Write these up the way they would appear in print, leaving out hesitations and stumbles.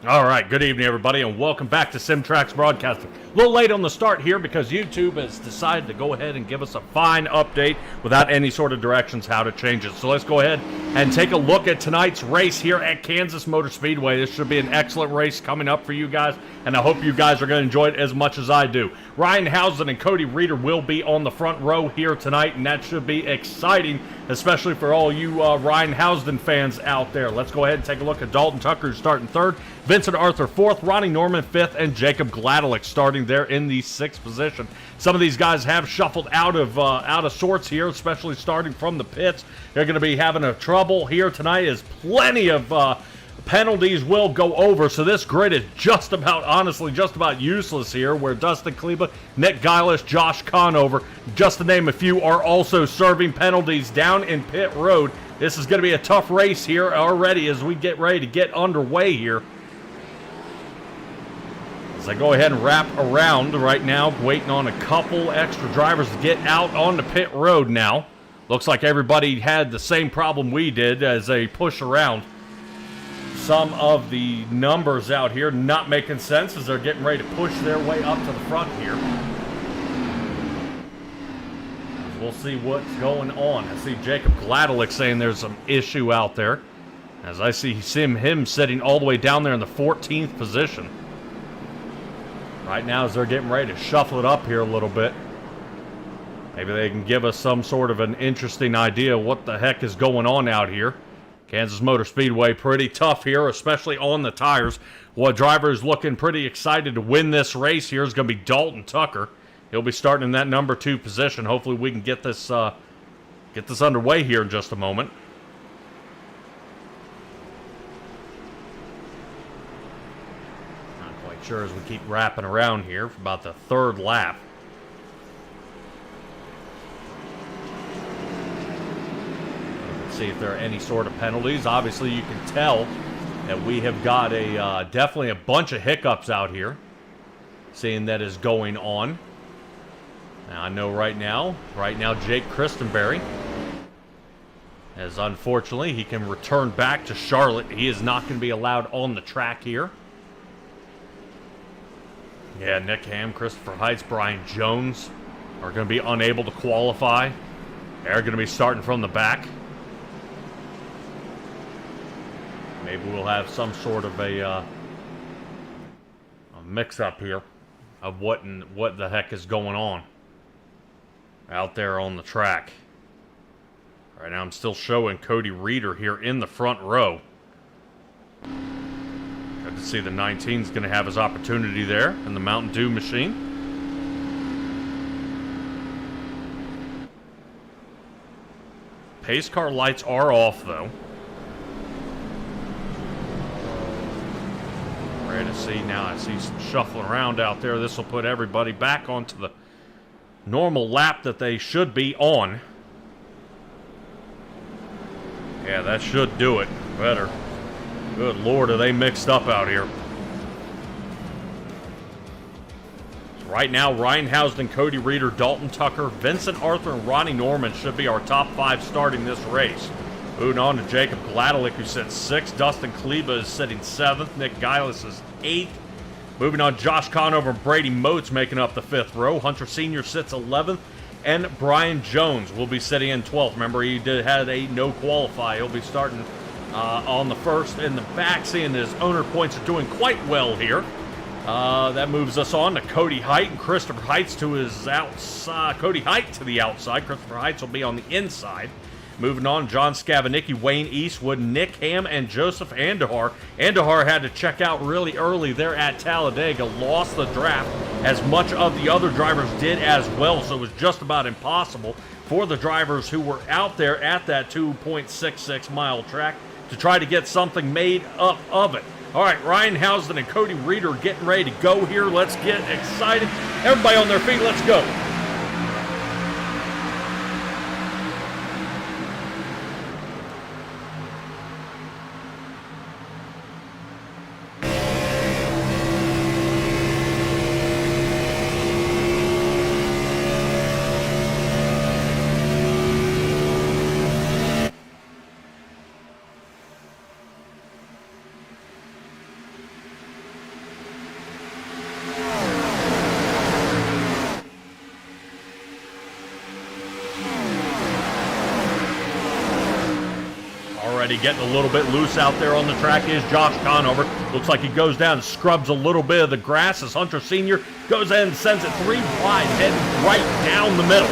All right, good evening, everybody, and welcome back to SimTraX Broadcasting. A little late on the start here because YouTube has decided to go ahead and give us a fine update without any sort of directions how to change it. So let's go ahead and take a look at tonight's race here at Kansas Motor Speedway. This should be an excellent race coming up for you guys, and I hope you guys are going to enjoy it as much as I do. Ryan Housden and Cody Reeder will be on the front row here tonight, and that should be exciting, especially for all you Ryan Housden fans out there. Let's go ahead and take a look at Dalton Tucker, who's starting third, Vincent Arthur fourth, Ronnie Norman fifth, and Jacob Gladelick starting there in the sixth position. Some of these guys have shuffled out of sorts here, especially starting from the pits. They're going to be having a trouble here tonight as plenty of penalties will go over, so this grid is just about useless here, where Dustin Kleba, Nick Geilis, Josh Conover, just to name a few, are also serving penalties down in pit road. This is going to be a tough race here already as we get ready to get underway here. As I go ahead and wrap around right now, waiting on a couple extra drivers to get out on the pit road now. Looks like everybody had the same problem we did as they push around. Some of the numbers out here not making sense as they're getting ready to push their way up to the front here. We'll see what's going on. I see Jacob Gladelick saying there's some issue out there, as I see him sitting all the way down there in the 14th position. Right now as they're getting ready to shuffle it up here a little bit. Maybe they can give us some sort of an interesting idea what the heck is going on out here. Kansas Motor Speedway pretty tough here, especially on the tires. One driver is looking pretty excited to win this race here is going to be Dalton Tucker. He'll be starting in that number 2 position. Hopefully we can get this underway here in just a moment. Not quite sure as we keep wrapping around here for about the third lap. See if there are any sort of penalties. Obviously you can tell that we have got a definitely a bunch of hiccups out here, seeing that is going on. Now I know right now Jake Christenberry, as unfortunately he can return back to Charlotte. He is not going to be allowed on the track here. Yeah, Nick Ham, Christopher Heights, Brian Jones are going to be unable to qualify. They're going to be starting from the back. Maybe we'll have some sort of a mix-up here of what the heck is going on out there on the track. Right now I'm still showing Cody Reeder here in the front row. Good to see the 19 is going to have his opportunity there in the Mountain Dew machine. Pace car lights are off though. Ready to see now. I see some shuffling around out there. This will put everybody back onto the normal lap that they should be on. Yeah, that should do it. Better. Good Lord, are they mixed up out here. So right now, Ryan Housden, Cody Reeder, Dalton Tucker, Vincent Arthur, and Ronnie Norman should be our top 5 starting this race. Moving on to Jacob Gladelick, who sits 6th. Dustin Kleba is sitting 7th. Nick Geilis is 8th. Moving on, Josh Conover and Brady Moats making up the 5th row. Hunter Sr. sits 11th. And Brian Jones will be sitting in 12th. Remember, he had a no qualify. He'll be starting on the first in the back, seeing his owner points are doing quite well here. That moves us on to Cody Height and Christopher Heights to his outside. Cody Height to the outside. Christopher Heights will be on the inside. Moving on, John Scavanicki, Wayne Eastwood, Nick Ham, and Joseph Andahar. Andahar had to check out really early there at Talladega, lost the draft, as much of the other drivers did as well, so it was just about impossible for the drivers who were out there at that 2.66 mile track to try to get something made up of it. All right, Ryan Housden and Cody Reeder getting ready to go here. Let's get excited. Everybody on their feet, let's go. Already getting a little bit loose out there on the track is Josh Conover. Looks like he goes down and scrubs a little bit of the grass as Hunter Sr. goes in and sends it 3 wide, heading right down the middle.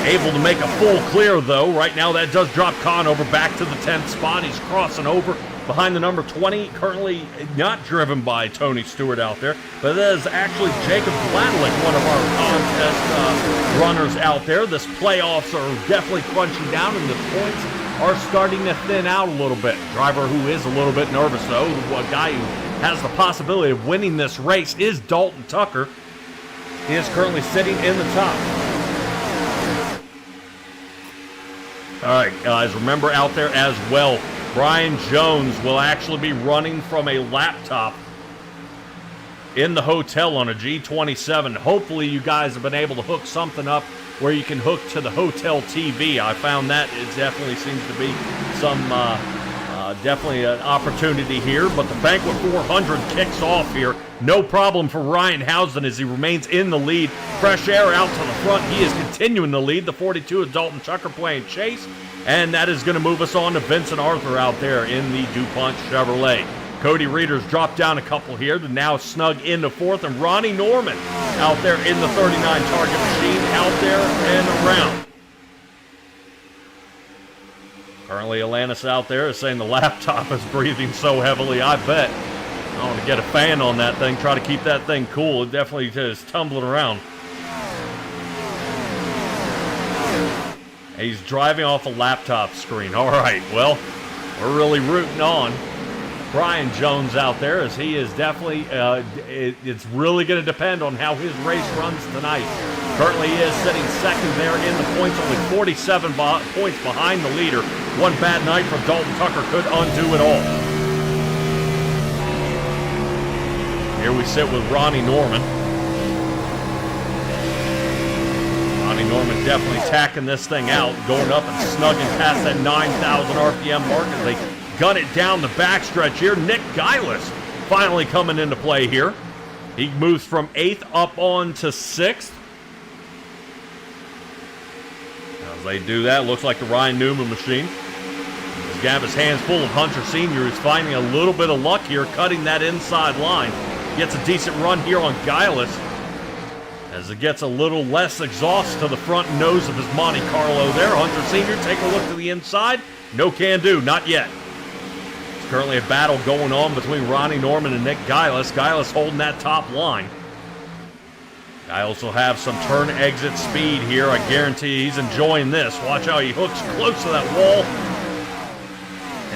Able to make a full clear, though. Right now, that does drop Conover back to the 10th spot. He's crossing over behind the number 20. Currently not driven by Tony Stewart out there, but that is actually Jacob Gladlick, one of our contest runners out there. This playoffs are definitely crunching down, and the points are starting to thin out a little bit. Driver who is a little bit nervous, though, a guy who has the possibility of winning this race, is Dalton Tucker. He is currently sitting in the top. All right, guys, remember out there as well, Brian Jones will actually be running from a laptop in the hotel on a G27. Hopefully you guys have been able to hook something up where you can hook to the hotel TV. I found that it definitely seems to be some, definitely an opportunity here, but the Banquet 400 kicks off here. No problem for Ryan Housden as he remains in the lead. Fresh air out to the front. He is continuing the lead. The 42 of Dalton Tucker playing chase, and that is going to move us on to Vincent Arthur out there in the DuPont Chevrolet. Cody Reeder's dropped down a couple here to now snug into 4th, and Ronnie Norman out there in the 39 target machine out there and around. Currently, Alanis out there is saying the laptop is breathing so heavily, I bet. I want to get a fan on that thing, try to keep that thing cool. It definitely is tumbling around. He's driving off a laptop screen. All right, well, we're really rooting on Brian Jones out there, as he is definitely, it's really going to depend on how his race runs tonight. Currently he is sitting second there in the points, only 47 points behind the leader. One bad night for Dalton Tucker could undo it all. Here we sit with Ronnie Norman. Ronnie Norman definitely tacking this thing out, going up and snugging past that 9,000 RPM mark as they gun it down the backstretch here. Nick Geilis finally coming into play here. He moves from 8th up on to 6th. As they do that, looks like the Ryan Newman machine. He's got his hands full of Hunter Sr. He's finding a little bit of luck here, cutting that inside line. Gets a decent run here on Geilis as it gets a little less exhaust to the front nose of his Monte Carlo there. Hunter Sr. take a look to the inside. No can do, not yet. There's currently a battle going on between Ronnie Norman and Nick Geilis. Geilis holding that top line. Geilis will have some turn exit speed here. I guarantee he's enjoying this. Watch how he hooks close to that wall.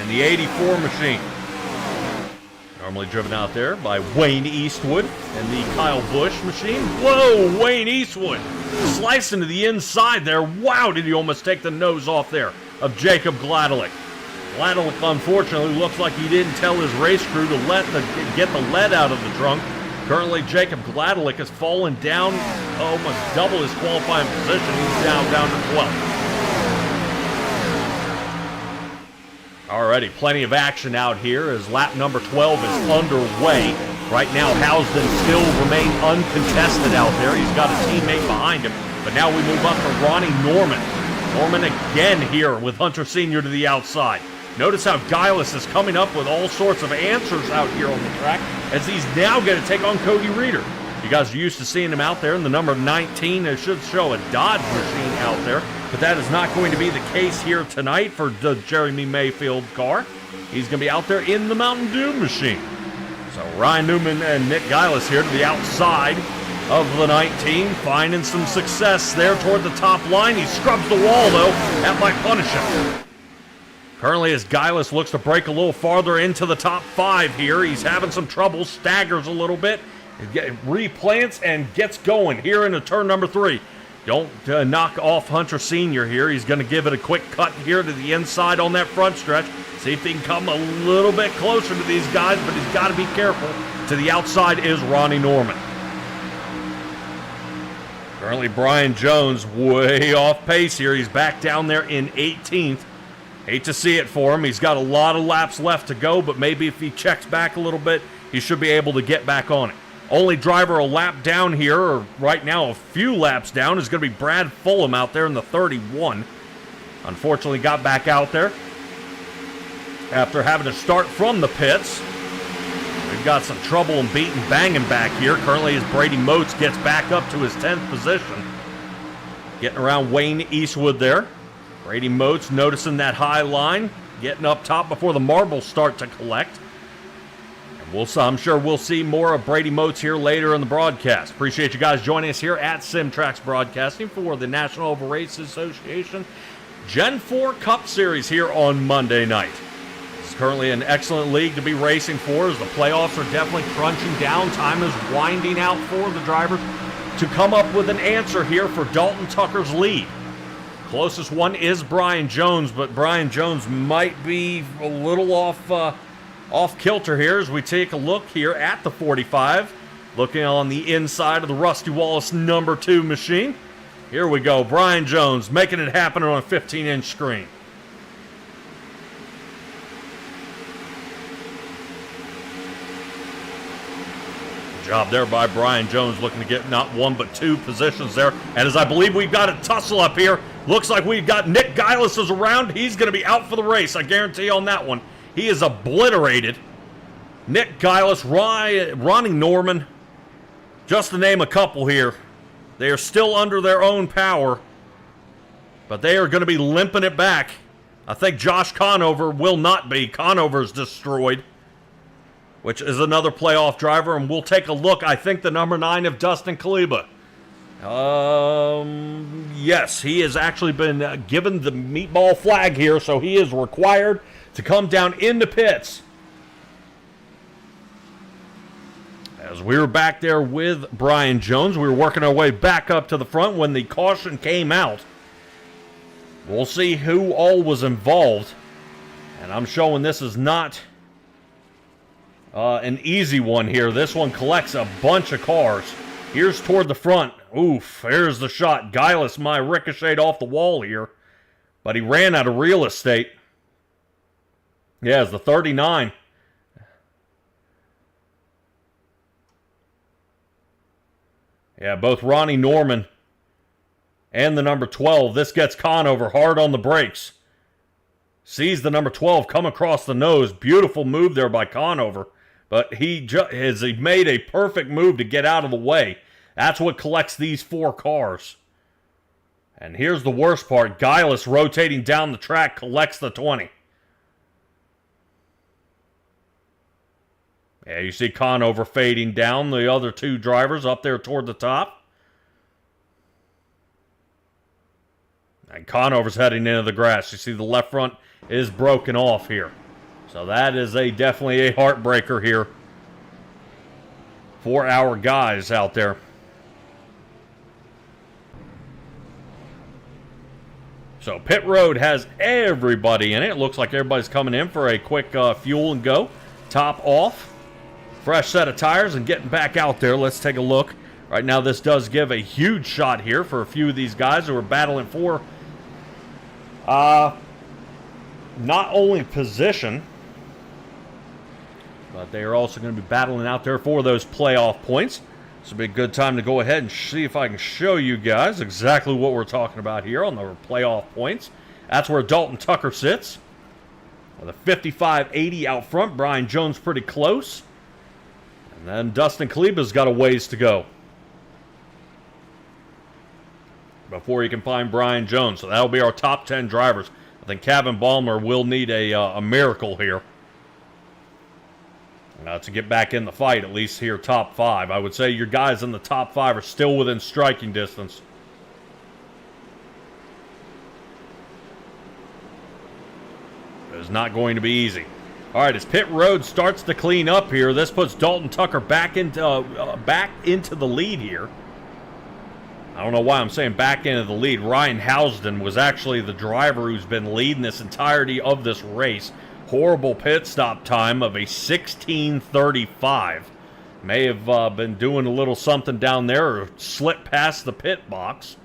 And the 84 machine. Normally driven out there by Wayne Eastwood and the Kyle Busch machine. Whoa, Wayne Eastwood slicing to the inside there. Wow, did he almost take the nose off there of Jacob Gladlick. Gladlick, unfortunately, looks like he didn't tell his race crew to get the lead out of the trunk. Currently, Jacob Gladlick has fallen down almost double his qualifying position. He's down to 12th. Alrighty, plenty of action out here as lap number 12 is underway. Right now, Housden still remains uncontested out there. He's got a teammate behind him. But now we move up to Ronnie Norman. Norman again here with Hunter Sr. to the outside. Notice how Geilis is coming up with all sorts of answers out here on the track as he's now going to take on Cody Reeder. You guys are used to seeing him out there in the number 19. It should show a Dodge machine out there, but that is not going to be the case here tonight for the Jeremy Mayfield car. He's going to be out there in the Mountain Dew machine. So Ryan Newman and Nick Geilis here to the outside of the 19, finding some success there toward the top line. He scrubs the wall, though. That might punish him. Currently, as Geilis looks to break a little farther into the top 5 here, he's having some trouble, staggers a little bit, replants and gets going here into turn number 3. Don't knock off Hunter Sr. here. He's going to give it a quick cut here to the inside on that front stretch. See if he can come a little bit closer to these guys, but he's got to be careful. To the outside is Ronnie Norman. Currently, Brian Jones way off pace here. He's back down there in 18th. Hate to see it for him. He's got a lot of laps left to go, but maybe if he checks back a little bit, he should be able to get back on it. Only driver a lap down here, or right now a few laps down, is going to be Brad Fulham out there in the 31. Unfortunately, got back out there. after having to start from the pits. We've got some trouble in beating banging back here. Currently, as Brady Motes gets back up to his 10th position. Getting around Wayne Eastwood there. Brady Motes noticing that high line. Getting up top before the marbles start to collect. And I'm sure we'll see more of Brady Motes here later in the broadcast. Appreciate you guys joining us here at SimTraX Broadcasting for the National Oval Race Association Gen 4 Cup Series here on Monday night. It's currently an excellent league to be racing for, as the playoffs are definitely crunching down. Time is winding out for the drivers to come up with an answer here for Dalton Tucker's lead. Closest one is Brian Jones, but Brian Jones might be a little off kilter here as we take a look here at the 45. Looking on the inside of the Rusty Wallace number 2 machine. Here we go, Brian Jones making it happen on a 15-inch screen. Good job there by Brian Jones, looking to get not one but 2 positions there. And as I believe we've got a tussle up here, looks like we've got Nick Geilis is around. He's going to be out for the race, I guarantee on that one. He is obliterated. Nick Geilis, Ronnie Norman, just to name a couple here. They are still under their own power, but they are going to be limping it back. I think Josh Conover will not be. Conover's destroyed, which is another playoff driver, and we'll take a look. I think the number 9 of Dustin Kaliba. Yes, he has actually been given the meatball flag here, so he is required to come down into pits. As we were back there with Brian Jones, we were working our way back up to the front when the caution came out. We'll see who all was involved. And I'm showing this is not an easy one here. This one collects a bunch of cars. Here's toward the front. Oof, there's the shot. Geilis might ricocheted off the wall here, but he ran out of real estate. Yeah, it's the 39. Yeah, both Ronnie Norman and the number 12. This gets Conover hard on the brakes. Sees the number 12 come across the nose. Beautiful move there by Conover. But he made a perfect move to get out of the way. That's what collects these 4 cars. And here's the worst part. Geilis rotating down the track collects the 20. Yeah, you see Conover fading down. The other 2 drivers up there toward the top. And Conover's heading into the grass. You see the left front is broken off here. So that is definitely a heartbreaker here for our guys out there. So pit road has everybody in it. It looks like everybody's coming in for a quick fuel and go. Top off. Fresh set of tires and getting back out there. Let's take a look. Right now this does give a huge shot here for a few of these guys who are battling for not only position, but they are also going to be battling out there for those playoff points. This will be a good time to go ahead and see if I can show you guys exactly what we're talking about here on the playoff points. That's where Dalton Tucker sits. With a 55-80 out front. Brian Jones pretty close. And then Dustin Kaliba's got a ways to go before he can find Brian Jones. So that'll be our top 10 drivers. I think Kevin Balmer will need a miracle here to get back in the fight, at least here top 5. I would say your guys in the top 5 are still within striking distance. It's not going to be easy. All right, as pit road starts to clean up here, this puts Dalton Tucker back into the lead here. I don't know why I'm saying back into the lead. Ryan Housden was actually the driver who's been leading this entirety of this race. Horrible pit stop time of a 16:35. May have been doing a little something down there or slipped past the pit box.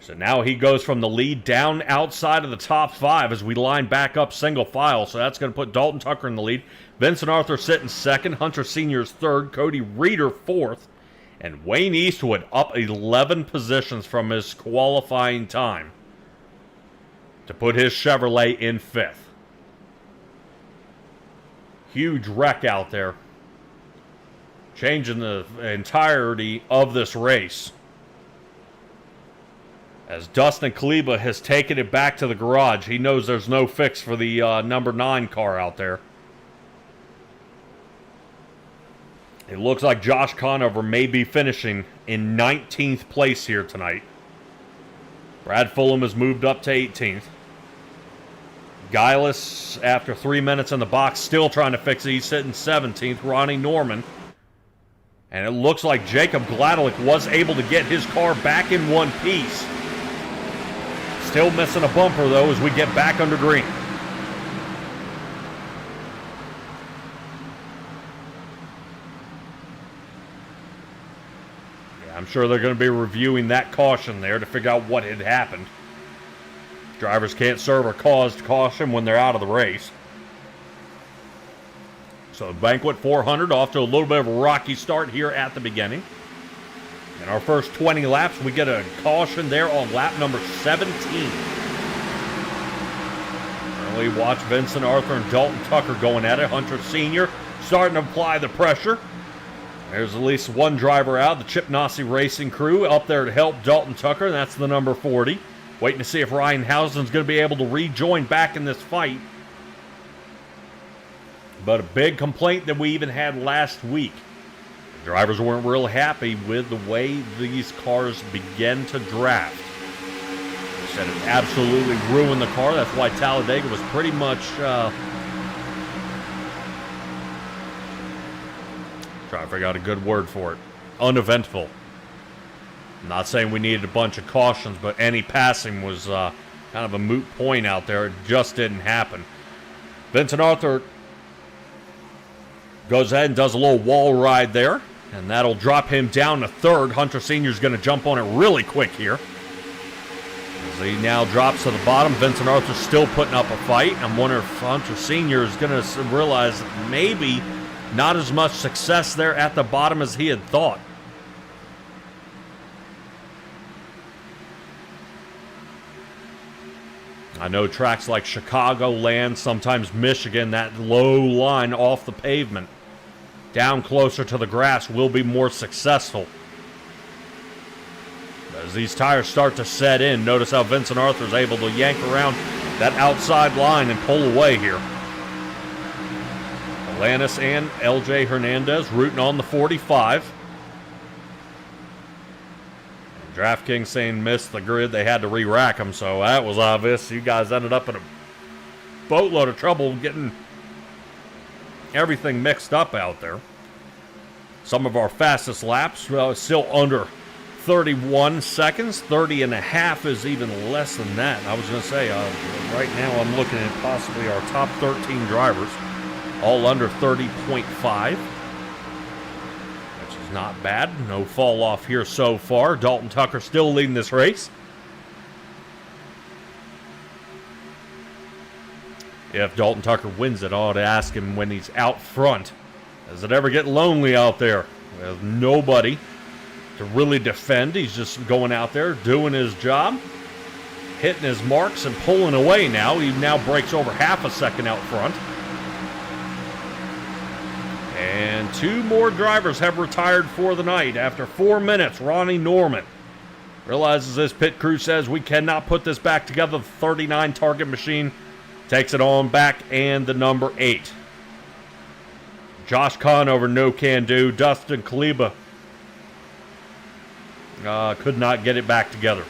So now he goes from the lead down outside of the top 5 as we line back up single file. So that's going to put Dalton Tucker in the lead. Vincent Arthur sitting 2nd. Hunter Sr.'s 3rd. Cody Reeder 4th. And Wayne Eastwood up 11 positions from his qualifying time. to put his Chevrolet in 5th. Huge wreck out there, changing the entirety of this race, as Dustin Kleba has taken it back to the garage. He knows there's no fix for the number 9 car out there. It looks like Josh Conover may be finishing in 19th place here tonight. Brad Fulham has moved up to 18th. Guileless, after 3 minutes in the box, still trying to fix it. He's sitting 17th, Ronnie Norman. And it looks like Jacob Gladelick was able to get his car back in one piece. Still missing a bumper, though, as we get back under green. Yeah, I'm sure they're going to be reviewing that caution there to figure out what had happened. Drivers can't serve a caused caution when they're out of the race. So Banquet 400 off to a little bit of a rocky start here at the beginning. In our first 20 laps, we get a caution there on lap number 17. Early watch Vincent Arthur and Dalton Tucker going at it. Hunter Sr. starting to apply the pressure. There's at least one driver out. The Chip Nassy Racing crew up there to help Dalton Tucker. And that's the number 40. Waiting to see if Ryan Housen's going to be able to rejoin back in this fight. But a big complaint that we even had last week. The drivers weren't real happy with the way these cars began to draft. They said it absolutely ruined the car. That's why Talladega was pretty much... trying to figure out a good word for it. Uneventful. I'm not saying we needed a bunch of cautions, but any passing was kind of a moot point out there. It just didn't happen. Vincent Arthur goes ahead and does a little wall ride there, and that'll drop him down to 3rd. Hunter Sr. is going to jump on it really quick here. As he now drops to the bottom, Vincent Arthur's still putting up a fight. I'm wondering if Hunter Sr. is going to realize maybe not as much success there at the bottom as he had thought. I know tracks like Chicagoland, sometimes Michigan, that low line off the pavement, down closer to the grass, will be more successful. As these tires start to set in, notice how Vincent Arthur's able to yank around that outside line and pull away here. Alanis and LJ Hernandez rooting on the 45. DraftKings saying missed the grid. They had to re-rack them, so that was obvious. You guys ended up in a boatload of trouble getting everything mixed up out there. Some of our fastest laps still under 31 seconds. 30 and a half is even less than that. I was going to say, right now I'm looking at possibly our top 13 drivers, all under 30.5. Not bad. No fall off here so far. Dalton Tucker still leading this race. If Dalton Tucker wins it, I ought to ask him when he's out front, does it ever get lonely out there with nobody to really defend? He's just going out there, doing his job, hitting his marks and pulling away now. He now breaks over half a second out front. And 2 more drivers have retired for the night. After 4 minutes, Ronnie Norman realizes this pit crew says we cannot put this back together. The 39 target machine takes it on back, and the number 8. Josh Conover, no can do. Dustin Kleba could not get it back together.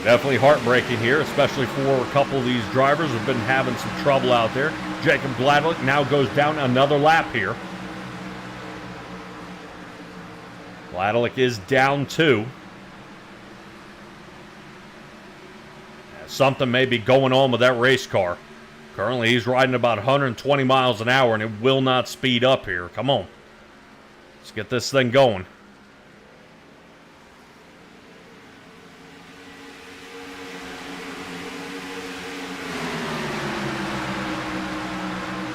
Definitely heartbreaking here, especially for a couple of these drivers who've been having some trouble out there. Jacob Gladelick now goes down another lap here. Gladelick is down 2. Something may be going on with that race car. Currently, he's riding about 120 miles an hour, and it will not speed up here. Come on. Let's get this thing going.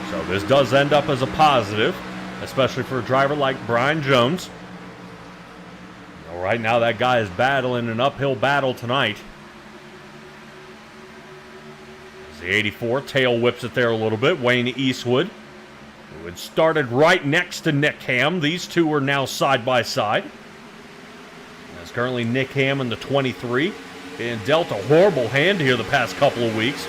So this does end up as a positive, especially for a driver like Brian Jones. All Right now, that guy is battling an uphill battle tonight. As the 84 tail whips it there a little bit. Wayne Eastwood, who had started right next to Nick Ham. These two are now side by side. As currently Nick Ham in the 23 being dealt a horrible hand here the past couple of weeks.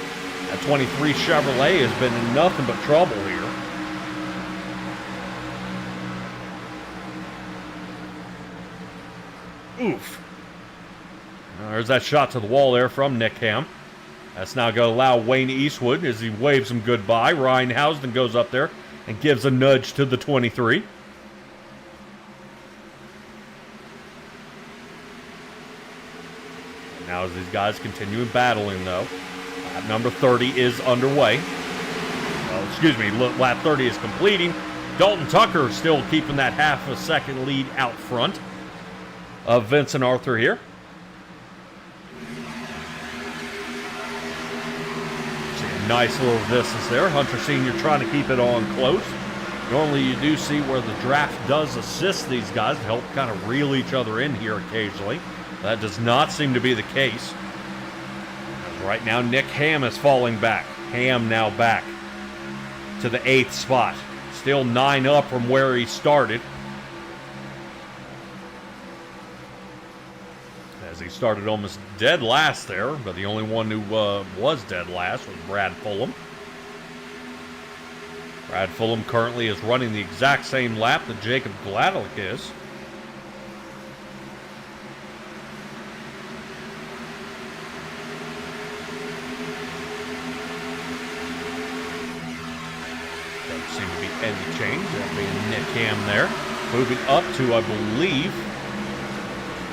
That 23 Chevrolet has been in nothing but trouble here. Oof. There's that shot to the wall there from Nick Ham. That's now going to allow Wayne Eastwood, as he waves him goodbye. Ryan Housden goes up there and gives a nudge to the 23. Now as these guys continue battling, though, lap number 30 is underway. Well, excuse me, lap 30 is completing. Dalton Tucker still keeping that half a second lead out front of Vincent Arthur here. See a nice little distance there. Hunter Sr. trying to keep it on close. Normally you do see where the draft does assist these guys to help kind of reel each other in here occasionally. That does not seem to be the case. Right now Nick Ham is falling back. Ham now back to the 8th spot. Still 9 up from where he started. As he started almost dead last there, but the only one who was dead last was Brad Fulham. Brad Fulham currently is running the exact same lap that Jacob Gladelick is. Doesn't seem to be any change. That being Nick Ham there. Moving up to, I believe,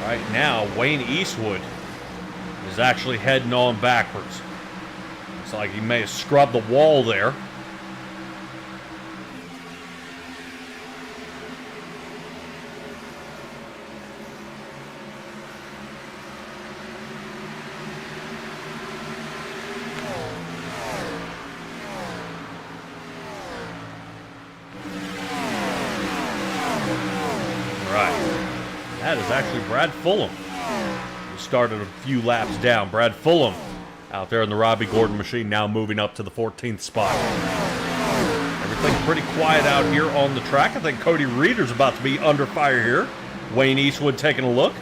right now, Wayne Eastwood is actually heading on backwards. Looks like he may have scrubbed the wall there. That is actually Brad Fulham. He started a few laps down. Brad Fulham out there in the Robbie Gordon machine, now moving up to the 14th spot. Everything pretty quiet out here on the track. I think Cody Reeder's about to be under fire here. Wayne Eastwood taking a look.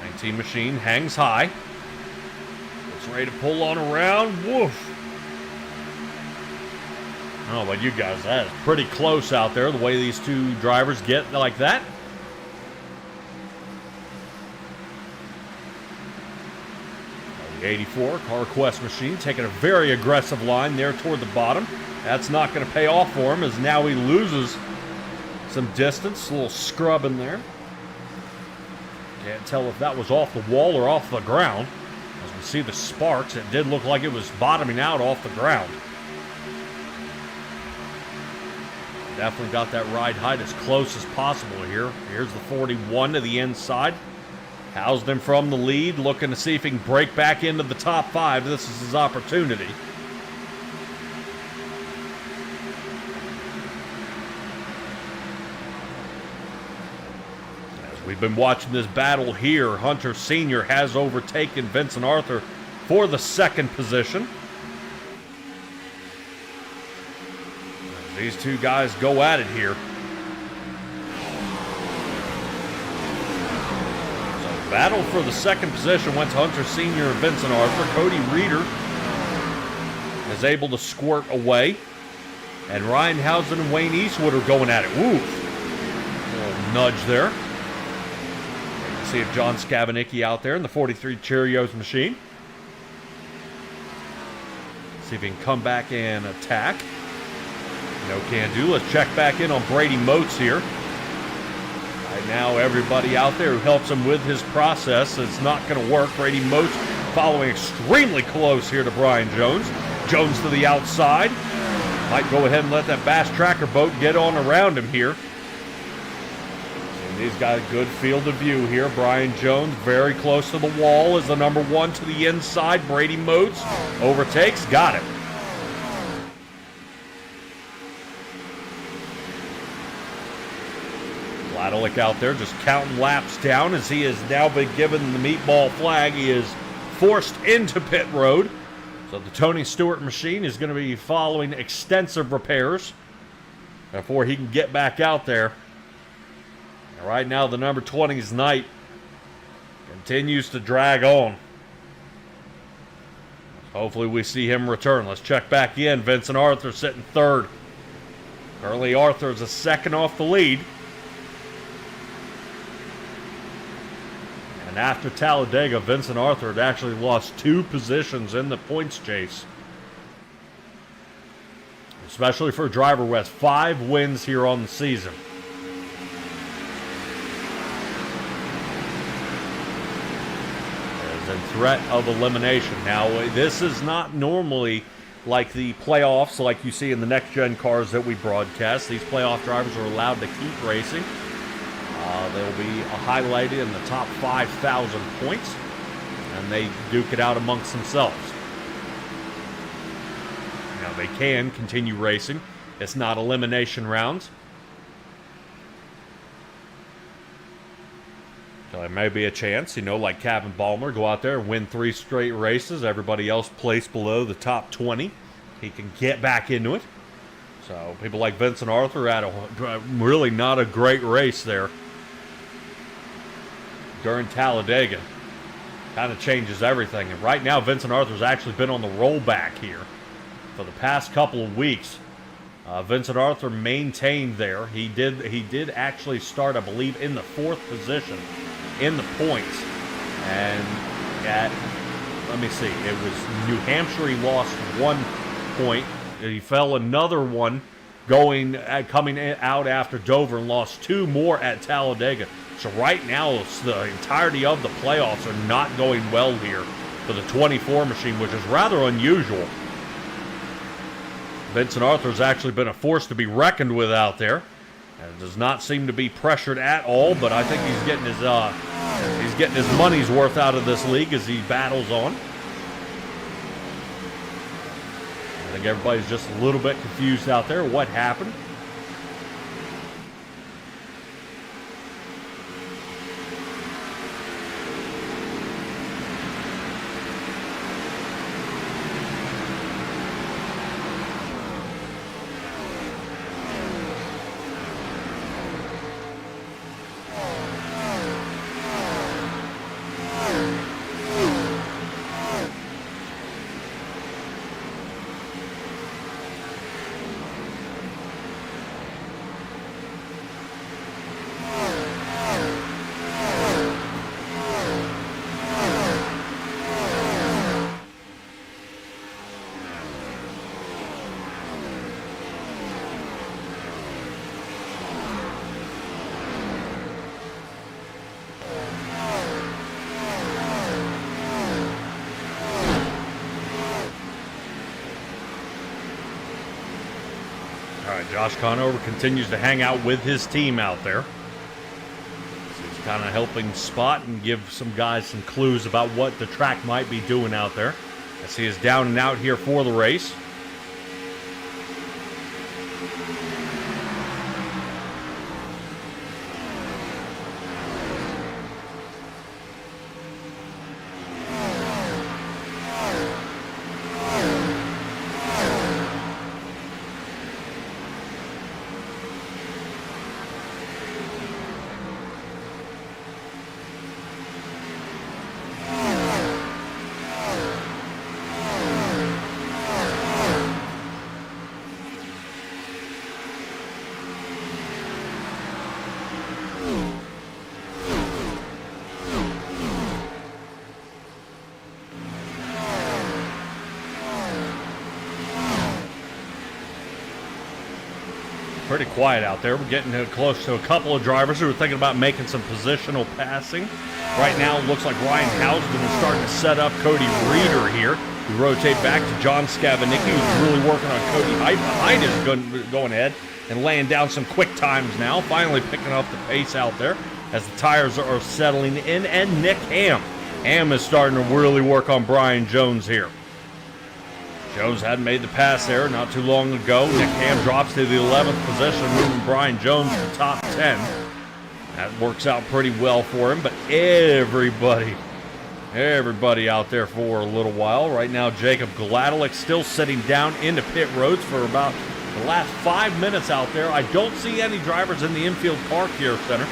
19 machine hangs high. It's ready to pull on around. Woof. I don't know about you guys, that is pretty close out there, the way these two drivers get like that. The 84 CarQuest machine taking a very aggressive line there toward the bottom. That's not going to pay off for him, as now he loses some distance. A little scrub in there. Can't tell if that was off the wall or off the ground. As we see the sparks, it did look like it was bottoming out off the ground. Definitely got that ride height as close as possible here. Here's the 41 to the inside. Housden from the lead, looking to see if he can break back into the top 5. This is his opportunity. As we've been watching this battle here, Hunter Sr. has overtaken Vincent Arthur for the 2nd position. These two guys go at it here. So battle for the 2nd position went to Hunter Sr. and Vincent Arthur. Cody Reeder is able to squirt away. And Ryan Housden and Wayne Eastwood are going at it. Woo! A little nudge there. You can see if John Skabanicki out there in the 43 Cheerios machine. See if he can come back and attack. No can do. Let's check back in on Brady Moats here. Right now, everybody out there who helps him with his process, it's not going to work. Brady Moats following extremely close here to Brian Jones. Jones to the outside. Might go ahead and let that Bass Tracker boat get on around him here. And these guys, good field of view here. Brian Jones very close to the wall as the number 1 to the inside. Brady Moats overtakes. Got it. Gladelick out there just counting laps down as he has now been given the meatball flag. He is forced into pit road. So the Tony Stewart machine is going to be following extensive repairs before he can get back out there. And right now the number 20's Knight continues to drag on. Hopefully we see him return. Let's check back in. Vincent Arthur sitting third. Currently Arthur is a second off the lead. And after Talladega, Vincent Arthur had actually lost 2 positions in the points chase. Especially for a driver who has 5 wins here on the season. As in threat of elimination. Now, this is not normally like the playoffs like you see in the next-gen cars that we broadcast. These playoff drivers are allowed to keep racing. They'll be highlighted in the top 5,000 points, and they duke it out amongst themselves. Now, they can continue racing. It's not elimination rounds. So there may be a chance, like Kevin Ballmer, go out there and win 3 straight races. Everybody else placed below the top 20. He can get back into it. So people like Vincent Arthur had really not a great race there during Talladega. Kind of changes everything. And right now, Vincent Arthur's actually been on the rollback here for the past couple of weeks. Vincent Arthur maintained there. He did actually start, I believe, in the 4th position in the points. And let me see, it was New Hampshire he lost 1 point. He fell another one coming out after Dover and lost 2 more at Talladega. So right now, the entirety of the playoffs are not going well here for the 24 machine, which is rather unusual. Vincent Arthur's actually been a force to be reckoned with out there. And does not seem to be pressured at all, but I think he's getting his money's worth out of this league as he battles on. I think everybody's just a little bit confused out there. What happened? Josh Conover continues to hang out with his team out there. So he's kind of helping spot and give some guys some clues about what the track might be doing out there as he is down and out here for the race. Pretty quiet out there. We're getting close to a couple of drivers who are thinking about making some positional passing. Right now, it looks like Ryan Housden is starting to set up Cody Reeder here. We rotate back to John Scavanicki, who's really working on Cody Hyde is going ahead and laying down some quick times now, finally picking up the pace out there as the tires are settling in. And Nick Ham. Ham is starting to really work on Brian Jones here. Jones hadn't made the pass there not too long ago. Nick Ham drops to the 11th position, moving Brian Jones to the top 10. That works out pretty well for him, but everybody out there for a little while. Right now, Jacob Gladelick still sitting down into pit roads for about the last 5 minutes out there. I don't see any drivers in the infield park here, Center.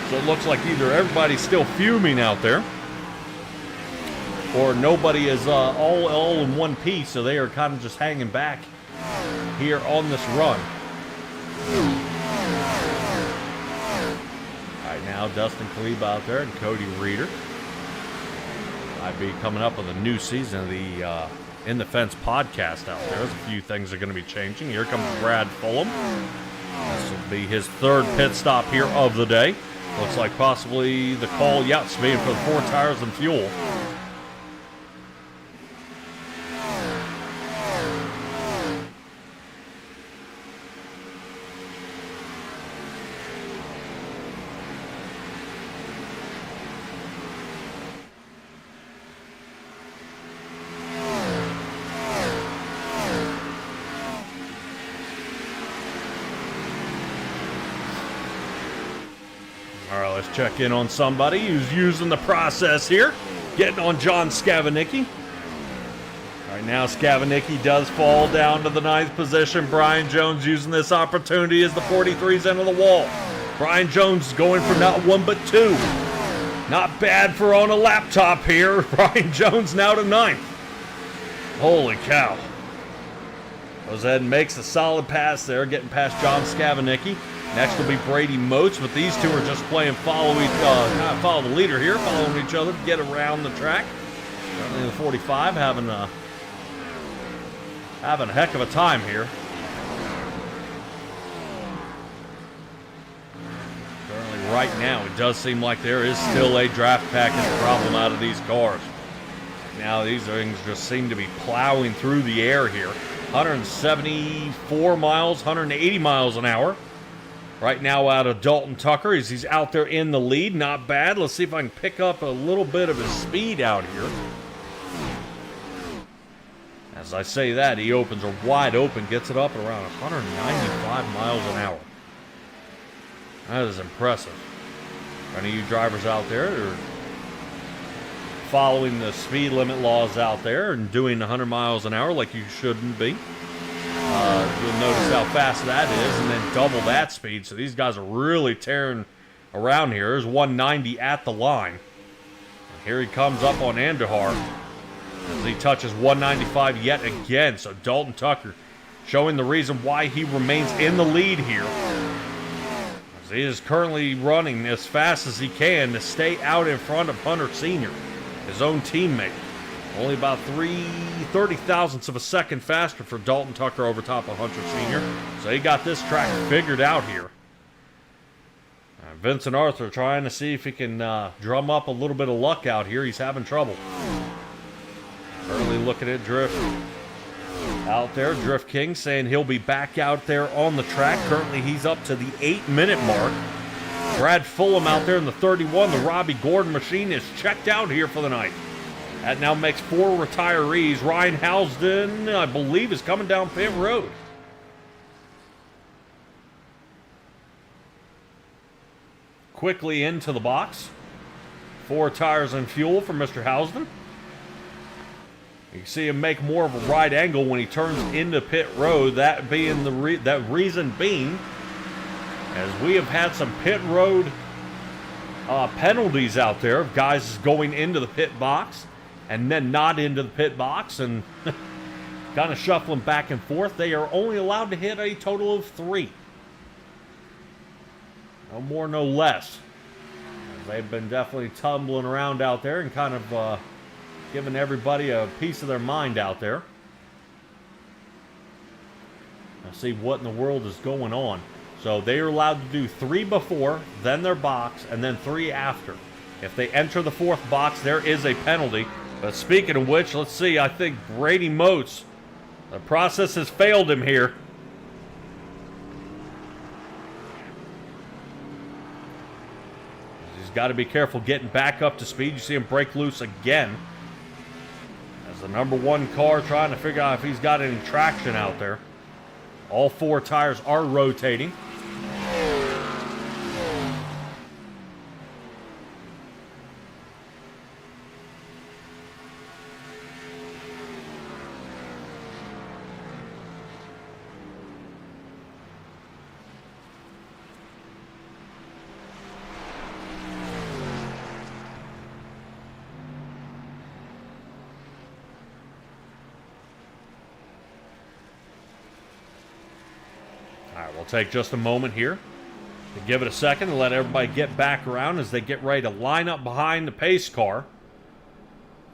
So it looks like either everybody's still fuming out there, or nobody is all in one piece, so they are kind of just hanging back here on this run. Right now, Dustin Kleba out there and Cody Reeder. Might be coming up with a new season of the In the Fence podcast out there. There's a few things that are going to be changing. Here comes Brad Fulham. This will be his third pit stop here of the day. Looks like possibly the call, yeah, speeding for the 4 tires and fuel. Let's check in on somebody who's using the process here. Getting on John Scavanicki. Right now, Scavanicki does fall down to the 9th position. Brian Jones using this opportunity as the 43's into the wall. Brian Jones going for not 1 but 2. Not bad for on a laptop here. Brian Jones now to 9th. Holy cow. Goes ahead and makes a solid pass there, getting past John Scavanicki. Next will be Brady Moats, but these two are just playing follow the leader here, following each other to get around the track. Currently the 45 having a heck of a time here. Currently right now, it does seem like there is still a draft package problem out of these cars. Now these things just seem to be plowing through the air here. 174 miles, 180 miles an hour. Right now out of Dalton Tucker, he's out there in the lead. Not bad. Let's see if I can pick up a little bit of his speed out here. As I say that, he opens her wide open, gets it up at around 195 miles an hour. That is impressive. Any of you drivers out there are following the speed limit laws out there and doing 100 miles an hour like you shouldn't be. You'll notice how fast that is, and then double that speed. So these guys are really tearing around here. There's 190 at the line. And here he comes up on Andahar as he touches 195 yet again. So Dalton Tucker showing the reason why he remains in the lead here, as he is currently running as fast as he can to stay out in front of Hunter Sr., his own teammate. Only about 30 thousandths of a second faster for Dalton Tucker over top of Hunter Sr. So he got this track figured out here. Vincent Arthur trying to see if he can drum up a little bit of luck out here. He's having trouble. Currently looking at Drift out there. Drift King saying he'll be back out there on the track. Currently he's up to the 8-minute mark. Brad Fulham out there in the 31. The Robbie Gordon machine is checked out here for the night. That now makes 4 retirees. Ryan Housden, I believe, is coming down pit road. Quickly into the box. 4 tires and fuel for Mr. Housden. You can see him make more of a right angle when he turns into pit road. That being that reason being, as we have had some pit road penalties out there of guys going into the pit box and then not into the pit box and kind of shuffling back and forth. They are only allowed to hit a total of 3. No more, no less. They've been definitely tumbling around out there and kind of giving everybody a piece of their mind out there. Let's see what in the world is going on. So they are allowed to do 3 before, then their box, and then 3 after. If they enter the 4th box, there is a penalty. But speaking of which, let's see, I think Brady Moats, the process has failed him here. He's got to be careful getting back up to speed. You see him break loose again. As the number 1 car trying to figure out if he's got any traction out there. All 4 tires are rotating. We'll take just a moment here to give it a second and let everybody get back around as they get ready to line up behind the pace car.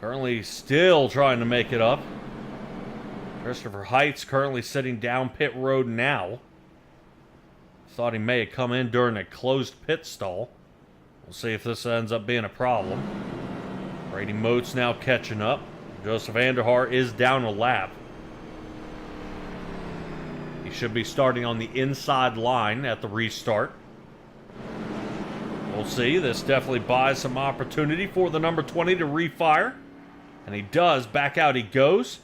Currently still trying to make it up. Christopher Heights currently sitting down pit road now. Thought he may have come in during a closed pit stall. We'll see if this ends up being a problem. Brady Moats now catching up. Joseph Anderhar is down a lap. He should be starting on the inside line at the restart. We'll see. This definitely buys some opportunity for the number 20 to refire. And he does. Back out he goes.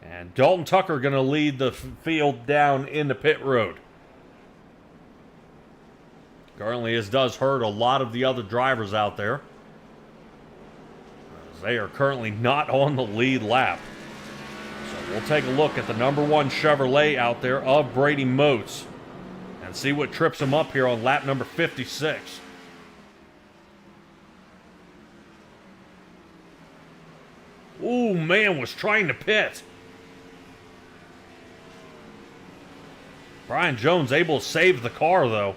And Dalton Tucker going to lead the field down into pit road. Currently, this does hurt a lot of the other drivers out there, as they are currently not on the lead lap. So we'll take a look at the number 1 Chevrolet out there of Brady Moats and see what trips him up here on lap number 56. Ooh, man, was trying to pit. Brian Jones able to save the car, though.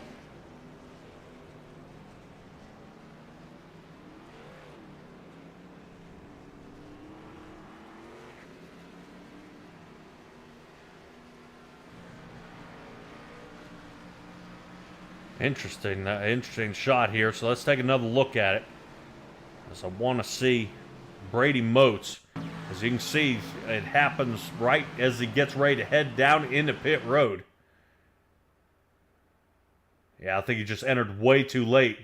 Interesting shot here. So let's take another look at it. As I want to see Brady Moats. As you can see, it happens right as he gets ready to head down into pit road. Yeah, I think he just entered way too late.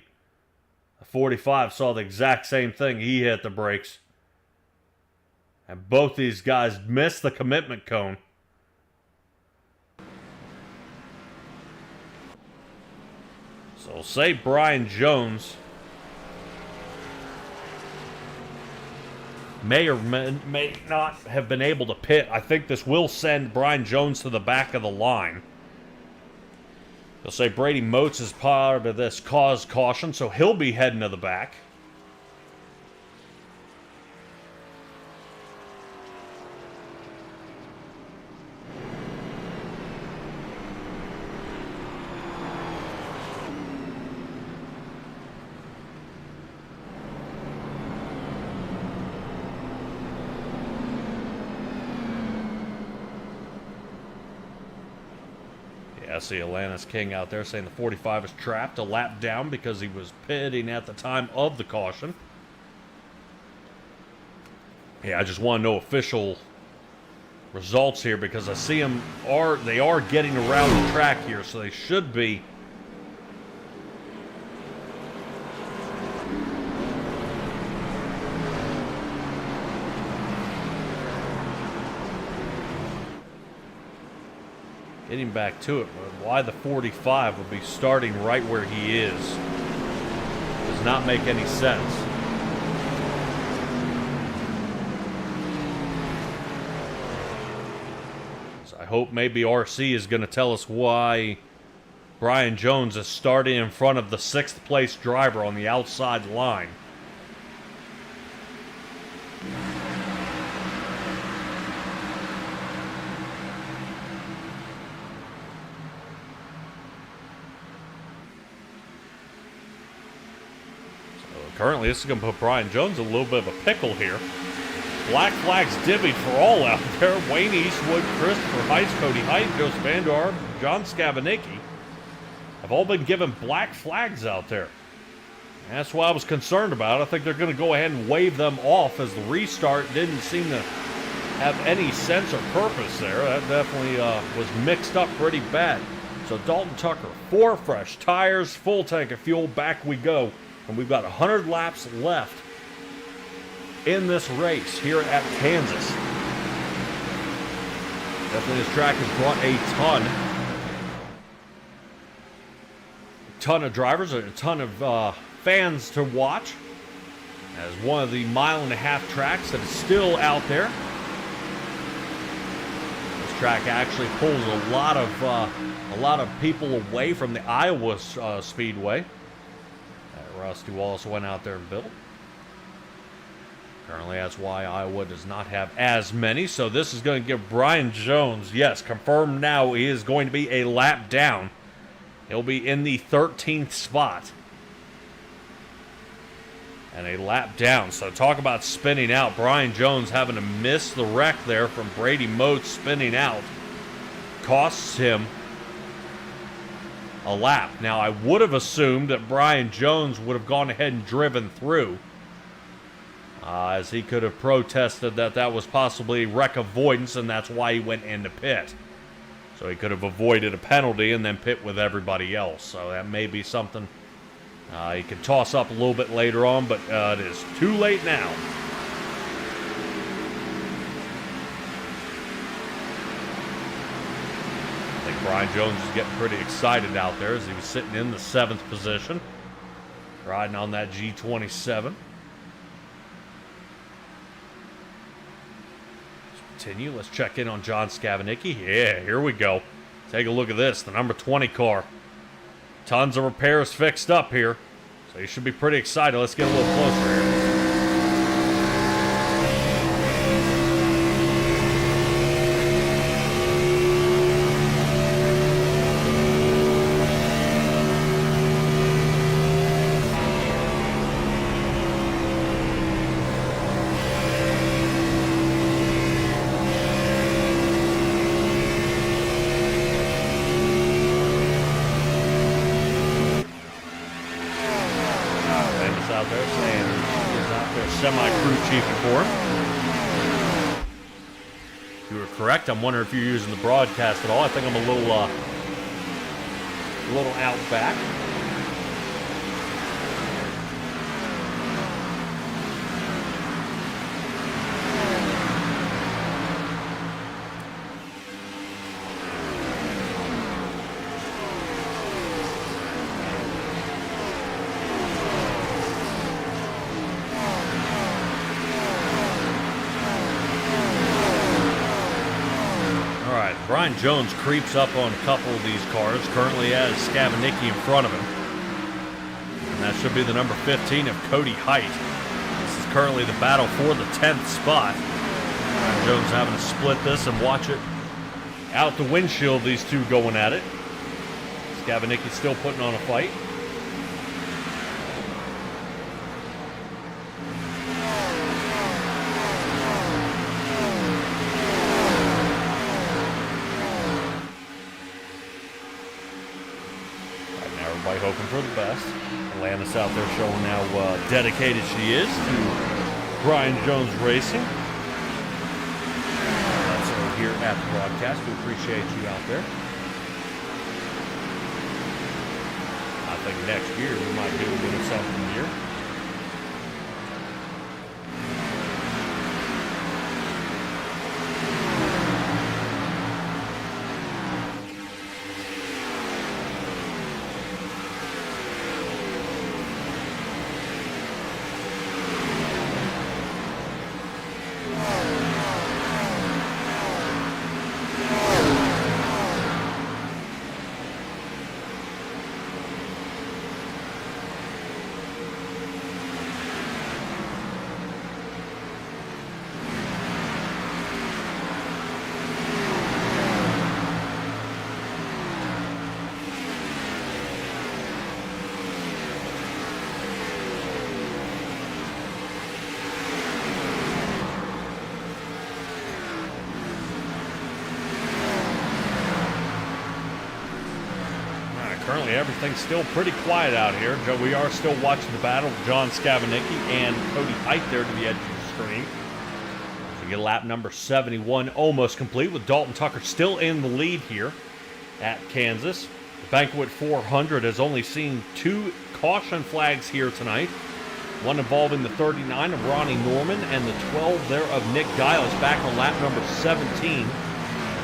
The 45 saw the exact same thing. He hit the brakes. And both these guys missed the commitment cone. So say Brian Jones may or may not have been able to pit. I think this will send Brian Jones to the back of the line. They'll say Brady Moats is part of this cause caution, so he'll be heading to the back. I see Atlantis King out there saying the 45 is trapped, a lap down because he was pitting at the time of the caution. Yeah, I just want to know official results here because I see them they are getting around the track here, so they should be. Getting back to it, but why the 45 would be starting right where he is does not make any sense. So I hope maybe RC is going to tell us why Brian Jones is starting in front of the 6th place driver on the outside line. Currently, this is going to put Brian Jones in a little bit of a pickle here. Black flags divvied for all out there. Wayne Eastwood, Christopher Heights, Cody Height, Joseph Vandar, John Skabanicki have all been given black flags out there. And that's what I was concerned about. I think they're going to go ahead and wave them off as the restart didn't seem to have any sense or purpose there. That definitely was mixed up pretty bad. So Dalton Tucker, 4 fresh tires, full tank of fuel, back we go. And we've got 100 laps left in this race here at Kansas. Definitely this track has brought a ton of drivers, a ton of fans to watch. As one of the mile-and-a-half tracks that is still out there. This track actually pulls a lot of people away from the Iowa Speedway. Rusty Wallace went out there and built. Currently, that's why Iowa does not have as many. So this is going to give Brian Jones, yes, confirmed now, he is going to be a lap down. He'll be in the 13th spot. And a lap down. So talk about spinning out. Brian Jones having to miss the wreck there from Brady Motes spinning out. Costs him a lap. Now, I would have assumed that Brian Jones would have gone ahead and driven through, as he could have protested that that was possibly wreck avoidance, and that's why he went into pit. So he could have avoided a penalty and then pit with everybody else. So that may be something he could toss up a little bit later on, but it is too late now. I think Brian Jones is getting pretty excited out there as he was sitting in the 7th position, riding on that G27. Continue. Let's check in on John Scavenicki. Yeah, here we go. Take a look at this, the number 20 car. Tons of repairs fixed up here, so you should be pretty excited. Let's get a little closer here. Semi-crew chiefing for him. You were correct. I'm wondering if you're using the broadcast at all. I think I'm a little out back. Brian Jones creeps up on a couple of these cars. Currently has Scavenicki in front of him. And that should be the number 15 of Cody Height. This is currently the battle for the 10th spot. Brian Jones having to split this and watch it out the windshield, these two going at it. Scavenicki still putting on a fight. Hoping for the best. Atlantis out there showing how dedicated she is to Brian Jones Racing. That's here at the broadcast. We appreciate you out there. I think next year we might do a little something here. Currently, everything's still pretty quiet out here. We are still watching the battle of John Scavenicki and Cody Height there to the edge of the screen. We get lap number 71 almost complete with Dalton Tucker still in the lead here at Kansas. The Banquet 400 has only seen 2 caution flags here tonight. One involving the 39 of Ronnie Norman and the 12 there of Nick Giles back on lap number 17.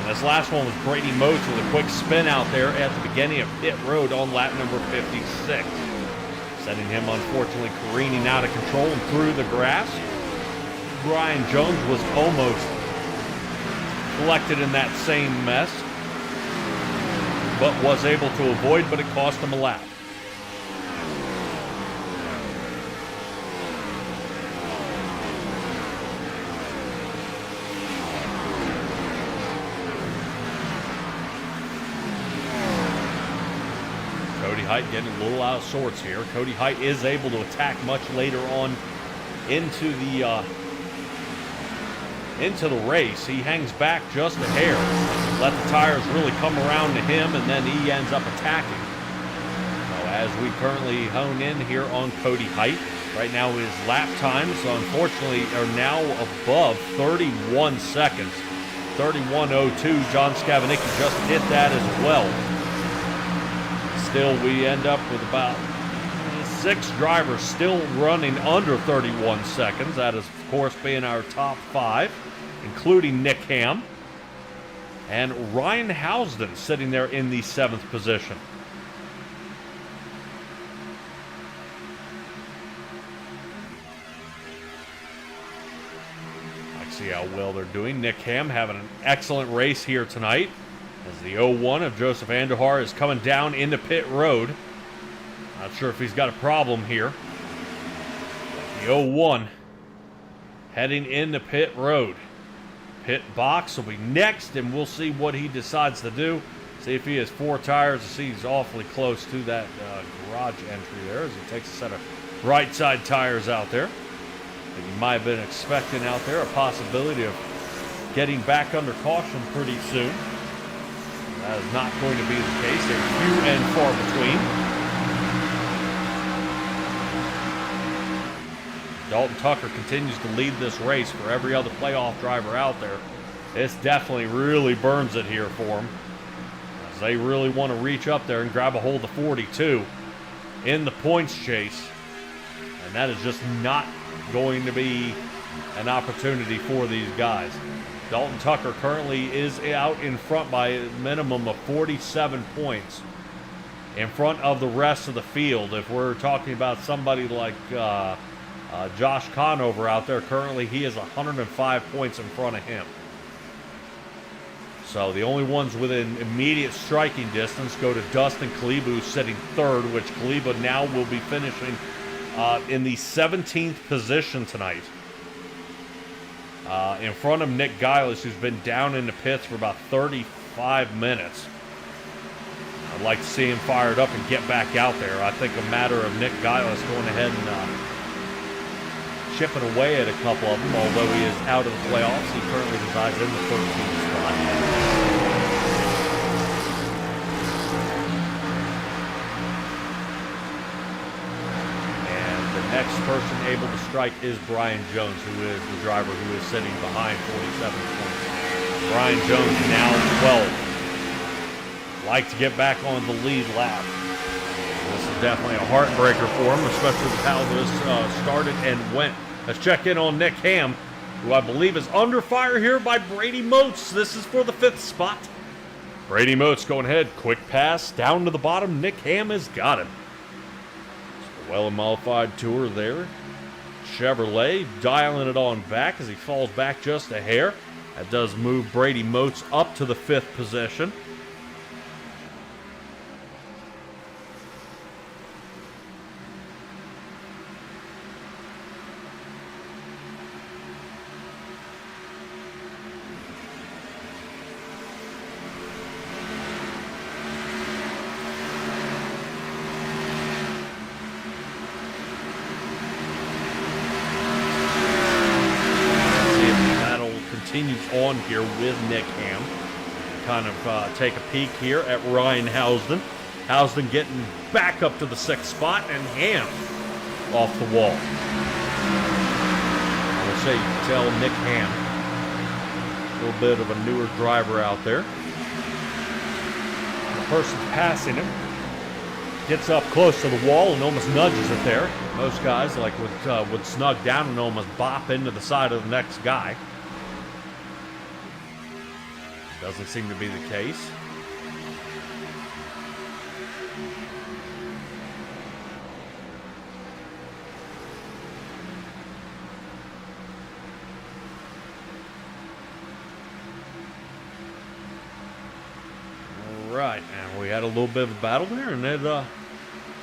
And this last one was Brady Motes with a quick spin out there at the beginning of pit road on lap number 56. Sending him, unfortunately, careening out of control and through the grass. Brian Jones was almost collected in that same mess, but was able to avoid, but it cost him a lap. Height getting a little out of sorts here. Cody Height is able to attack much later on into the race. He hangs back just a hair. Let the tires really come around to him, and then he ends up attacking. So as we currently hone in here on Cody Height, right now his lap times, unfortunately, are now above 31 seconds. 31:02. John Scavanicki just hit that as well. Still, we end up with about 6 drivers still running under 31 seconds. That is, of course, being our top 5, including Nick Ham. And Ryan Housden sitting there in the 7th position. See how well they're doing. Nick Ham having an excellent race here tonight as the 01 of Joseph Andujar is coming down into pit road. Not sure if he's got a problem here. The 01 heading into pit road. Pit box will be next, and we'll see what he decides to do. See if he has 4 tires. I see he's awfully close to that garage entry there as he takes a set of right side tires out there. That you might have been expecting out there, a possibility of getting back under caution pretty soon. That is not going to be the case. They're few and far between. Dalton Tucker continues to lead this race for every other playoff driver out there. This definitely really burns it here for them, as they really want to reach up there and grab a hold of 42 in the points chase. And that is just not going to be an opportunity for these guys. Dalton Tucker currently is out in front by a minimum of 47 points in front of the rest of the field. If we're talking about somebody like Josh Conover out there, currently he is 105 points in front of him. So the only ones within immediate striking distance go to Dustin Kaliba, who's sitting 3rd, which Kaliba now will be finishing in the 17th position tonight. In front of Nick Giles, who's been down in the pits for about 35 minutes. I'd like to see him fired up and get back out there. I think a matter of Nick Giles going ahead and chipping away at a couple of them, although he is out of the playoffs. He currently resides in the 13th spot. Next person able to strike is Brian Jones, who is the driver who is sitting behind 47 points. Brian Jones now 12. Like to get back on the lead lap. This is definitely a heartbreaker for him, especially with how this started and went. Let's check in on Nick Ham, who I believe is under fire here by Brady Moats. This is for the 5th spot. Brady Moats going ahead. Quick pass down to the bottom. Nick Ham has got him. Well-modified tour there. Chevrolet dialing it on back as he falls back just a hair. That does move Brady Moats up to the 5th position. Continues on here with Nick Ham. Kind of take a peek here at Ryan Housden. Housden getting back up to the 6th spot, and Ham off the wall. I would say you can tell Nick Ham, a little bit of a newer driver out there. The person passing him gets up close to the wall and almost nudges it there. Most guys would snug down and almost bop into the side of the next guy. Doesn't seem to be the case. All right, and we had a little bit of a battle there, and it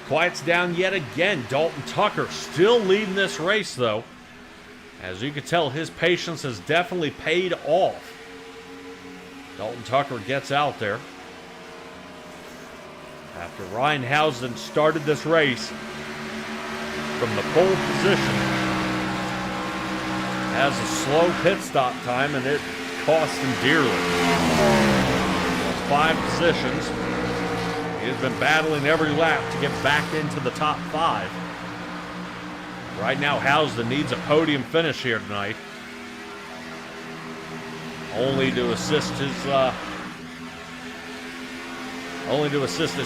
quiets down yet again. Dalton Tucker still leading this race, though. As you can tell, his patience has definitely paid off. Dalton Tucker gets out there. After Reinhausen started this race from the pole position, has a slow pit stop time, and it cost him dearly. 5 positions. He has been battling every lap to get back into the top 5. Right now, Housden needs a podium finish here tonight, only to assist his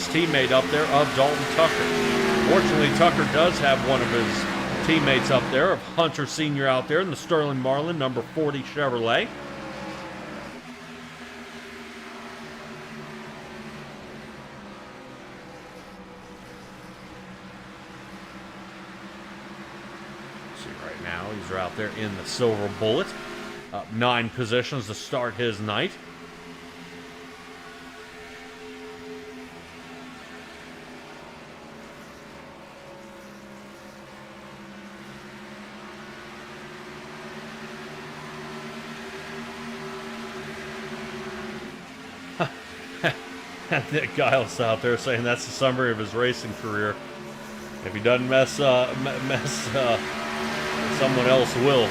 teammate up there of Dalton Tucker. Fortunately, Tucker does have one of his teammates up there, of Hunter Sr. out there in the Sterling Marlin number 40 Chevrolet. See right now, he's out there in the Silver Bullet. Up 9 positions to start his night. Nick Giles out there saying that's the summary of his racing career. If he doesn't mess, someone else will.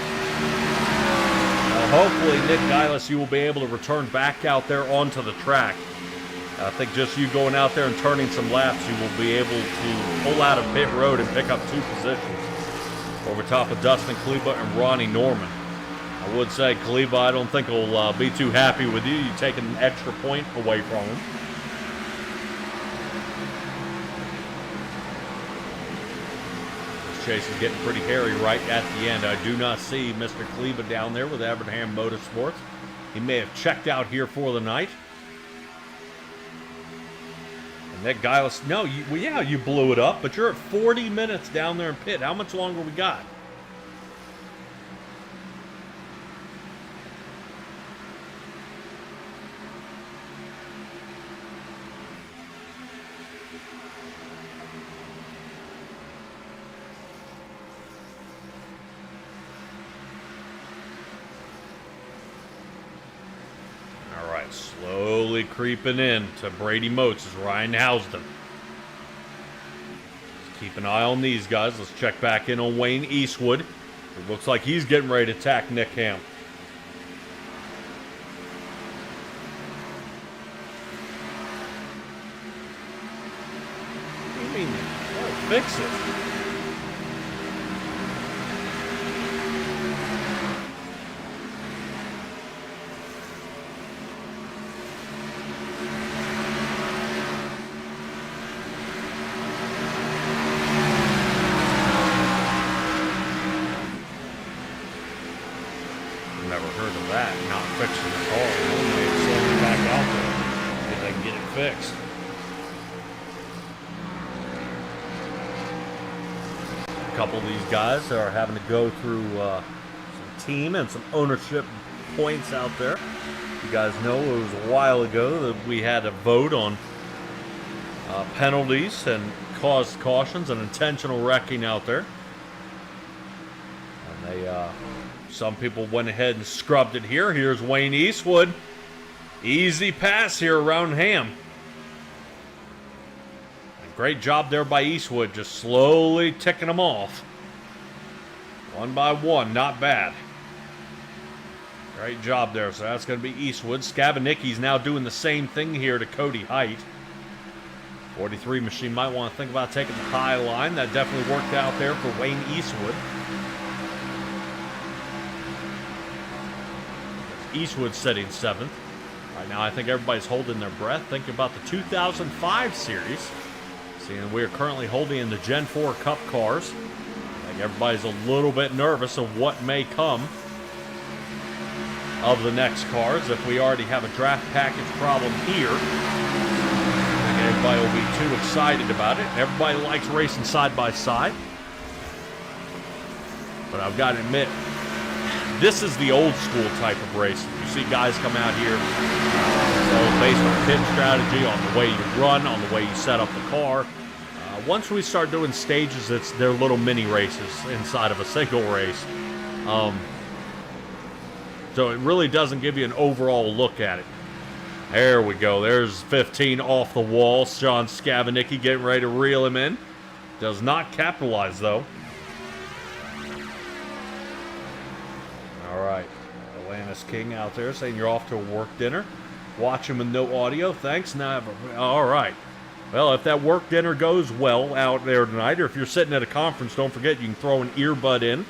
Hopefully, Nick Giles, you will be able to return back out there onto the track. I think just you going out there and turning some laps, you will be able to pull out of pit road and pick up 2 positions over top of Dustin Kleba and Ronnie Norman. I would say Kleba, I don't think will be too happy with you. You taking an extra point away from him. This chase is getting pretty hairy right at the end. I do not see Mr. Kleba down there with Abraham Motorsports. He may have checked out here for the night. And that guy was, no, you blew it up, but you're at 40 minutes down there in pit. How much longer we got? Slowly creeping in to Brady Moats is Ryan Housden. Let's keep an eye on these guys. Let's check back in on Wayne Eastwood. It looks like he's getting ready to attack Nick Ham. What do you mean? Oh, fix it. Fixed. A couple of these guys are having to go through some team and some ownership points out there. You guys know it was a while ago that we had a vote on penalties and caused cautions and intentional wrecking out there. And some people went ahead and scrubbed it here. Here's Wayne Eastwood. Easy pass here around Ham. Great job there by Eastwood, just slowly ticking them off. One by one, not bad. Great job there, so that's going to be Eastwood. Skabanicki's now doing the same thing here to Cody Height. 43 machine might want to think about taking the high line. That definitely worked out there for Wayne Eastwood. Eastwood sitting 7th. Right now, I think everybody's holding their breath, thinking about the 2005 series. Seeing we're currently holding in the Gen 4 Cup cars. I think everybody's a little bit nervous of what may come of the next cars. If we already have a draft package problem here, I think everybody will be too excited about it. Everybody likes racing side by side. But I've got to admit, this is the old school type of racing. You see guys come out here, based on pit strategy, on the way you run, on the way you set up the car. Once we start doing stages, they're little mini races inside of a single race. So it really doesn't give you an overall look at it. There we go. There's 15 off the wall. Sean Scavanicki getting ready to reel him in. Does not capitalize, though. All right. Atlantis King out there saying you're off to a work dinner. Watching with no audio. Thanks. All right. Well, if that work dinner goes well out there tonight, or if you're sitting at a conference, don't forget you can throw an earbud in.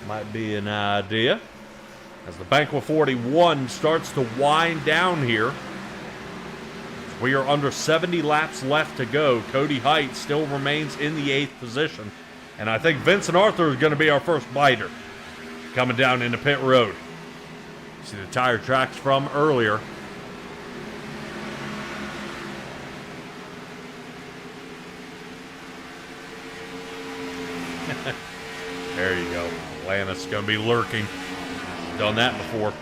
Might be an idea. As the Banquet 41 starts to wind down here. We are under 70 laps left to go. Cody Height still remains in the 8th position. And I think Vincent Arthur is going to be our first biter. Coming down into pit road. See the tire tracks from earlier. There you go. Atlantis going to be lurking. Done that before.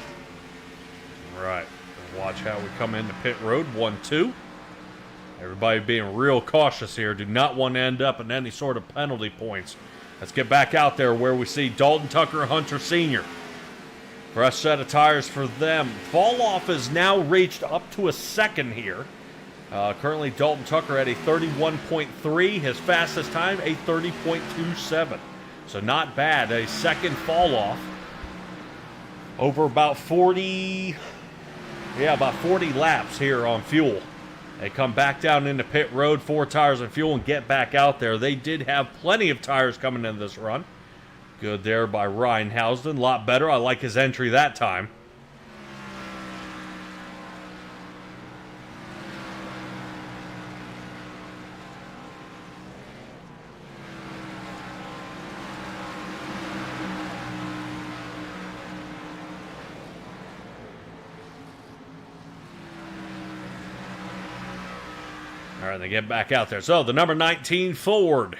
All right. Watch how we come into pit road. 1-2. Everybody being real cautious here. Do not want to end up in any sort of penalty points. Let's get back out there where we see Dalton Tucker, Hunter Sr. Fresh set of tires for them. Fall off has now reached up to a second here. Currently Dalton Tucker at a 31.3. His fastest time, a 30.27. So not bad. A second fall off. Over about 40 laps here on fuel. They come back down into pit road, 4 tires and fuel, and get back out there. They did have plenty of tires coming in this run. Good there by Ryan Housden. A lot better. I like his entry that time. All right, they get back out there. So the number 19 Ford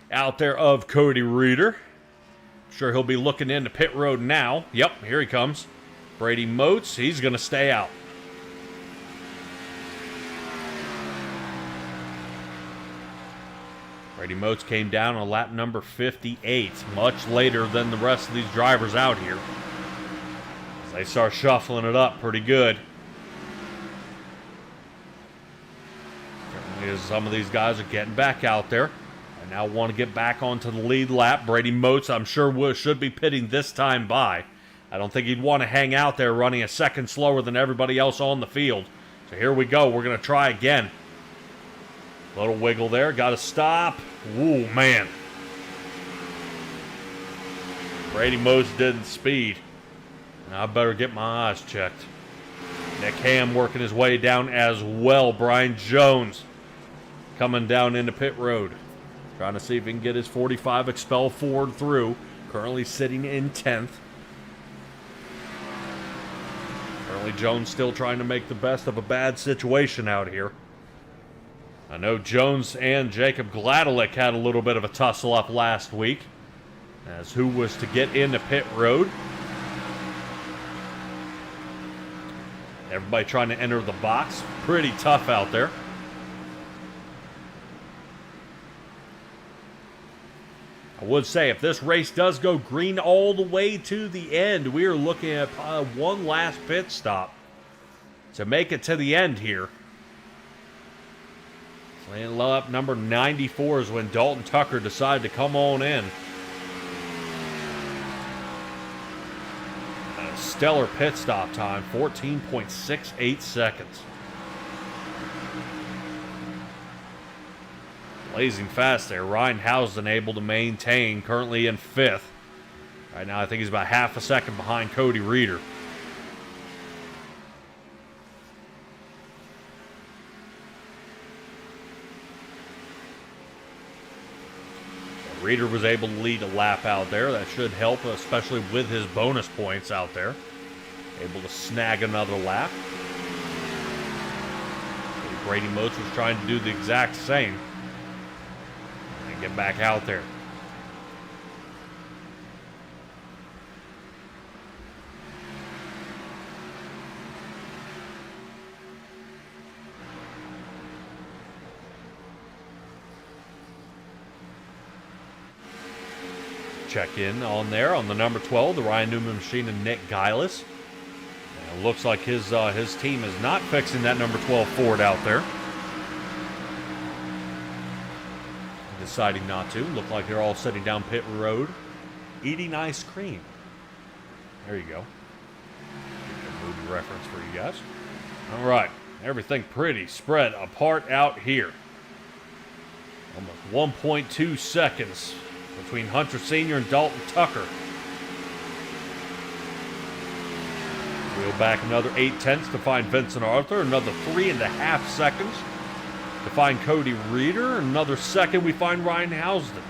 out there of Cody Reeder. I'm sure he'll be looking into pit road now. Yep, here he comes. Brady Moats, he's going to stay out. Brady Moats came down on lap number 58, much later than the rest of these drivers out here. As they start shuffling it up pretty good. As some of these guys are getting back out there. I now want to get back onto the lead lap. Brady Moats, I'm sure, should be pitting this time by. I don't think he'd want to hang out there running a second slower than everybody else on the field. So here we go. We're going to try again. Little wiggle there. Got to stop. Ooh, man. Brady Moats didn't speed. Now I better get my eyes checked. Nick Ham working his way down as well. Brian Jones coming down into pit road. Trying to see if he can get his 45 expel Ford through. Currently sitting in 10th. Currently Jones still trying to make the best of a bad situation out here. I know Jones and Jacob Gladelick had a little bit of a tussle up last week. As who was to get into pit road. Everybody trying to enter the box. Pretty tough out there. I would say if this race does go green all the way to the end, we are looking at one last pit stop to make it to the end here. Laying up number 94 is when Dalton Tucker decided to come on in. A stellar pit stop time, 14.68 seconds. Blazing fast there. Ryan Housden able to maintain, currently in 5th. Right now I think he's about half a second behind Cody Reeder. Reeder was able to lead a lap out there. That should help, especially with his bonus points out there. Able to snag another lap. Brady Moats was trying to do the exact same. And get back out there. check in on there on the number 12, the Ryan Newman machine, and Nick Gillis. It looks like his team is not fixing that number 12 Ford out there. Deciding not to. Look like they're all sitting down pit road, eating ice cream. There you go. A movie reference for you guys. All right, everything pretty spread apart out here. Almost 1.2 seconds between Hunter Sr. and Dalton Tucker. Wheel back another 0.8 to find Vincent Arthur. Another 3.5 seconds to find Cody Reeder. Another second we find Ryan Housden.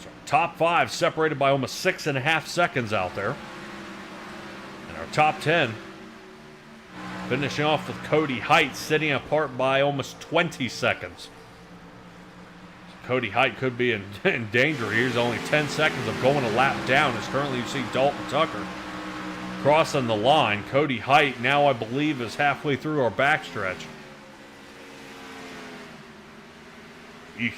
So top 5 separated by almost 6.5 seconds out there. And our top 10 finishing off with Cody Height sitting apart by almost 20 seconds. Cody Height could be in danger. Here's only 10 seconds of going a lap down as currently you see Dalton Tucker crossing the line. Cody Height now I believe is halfway through our backstretch. Yeesh.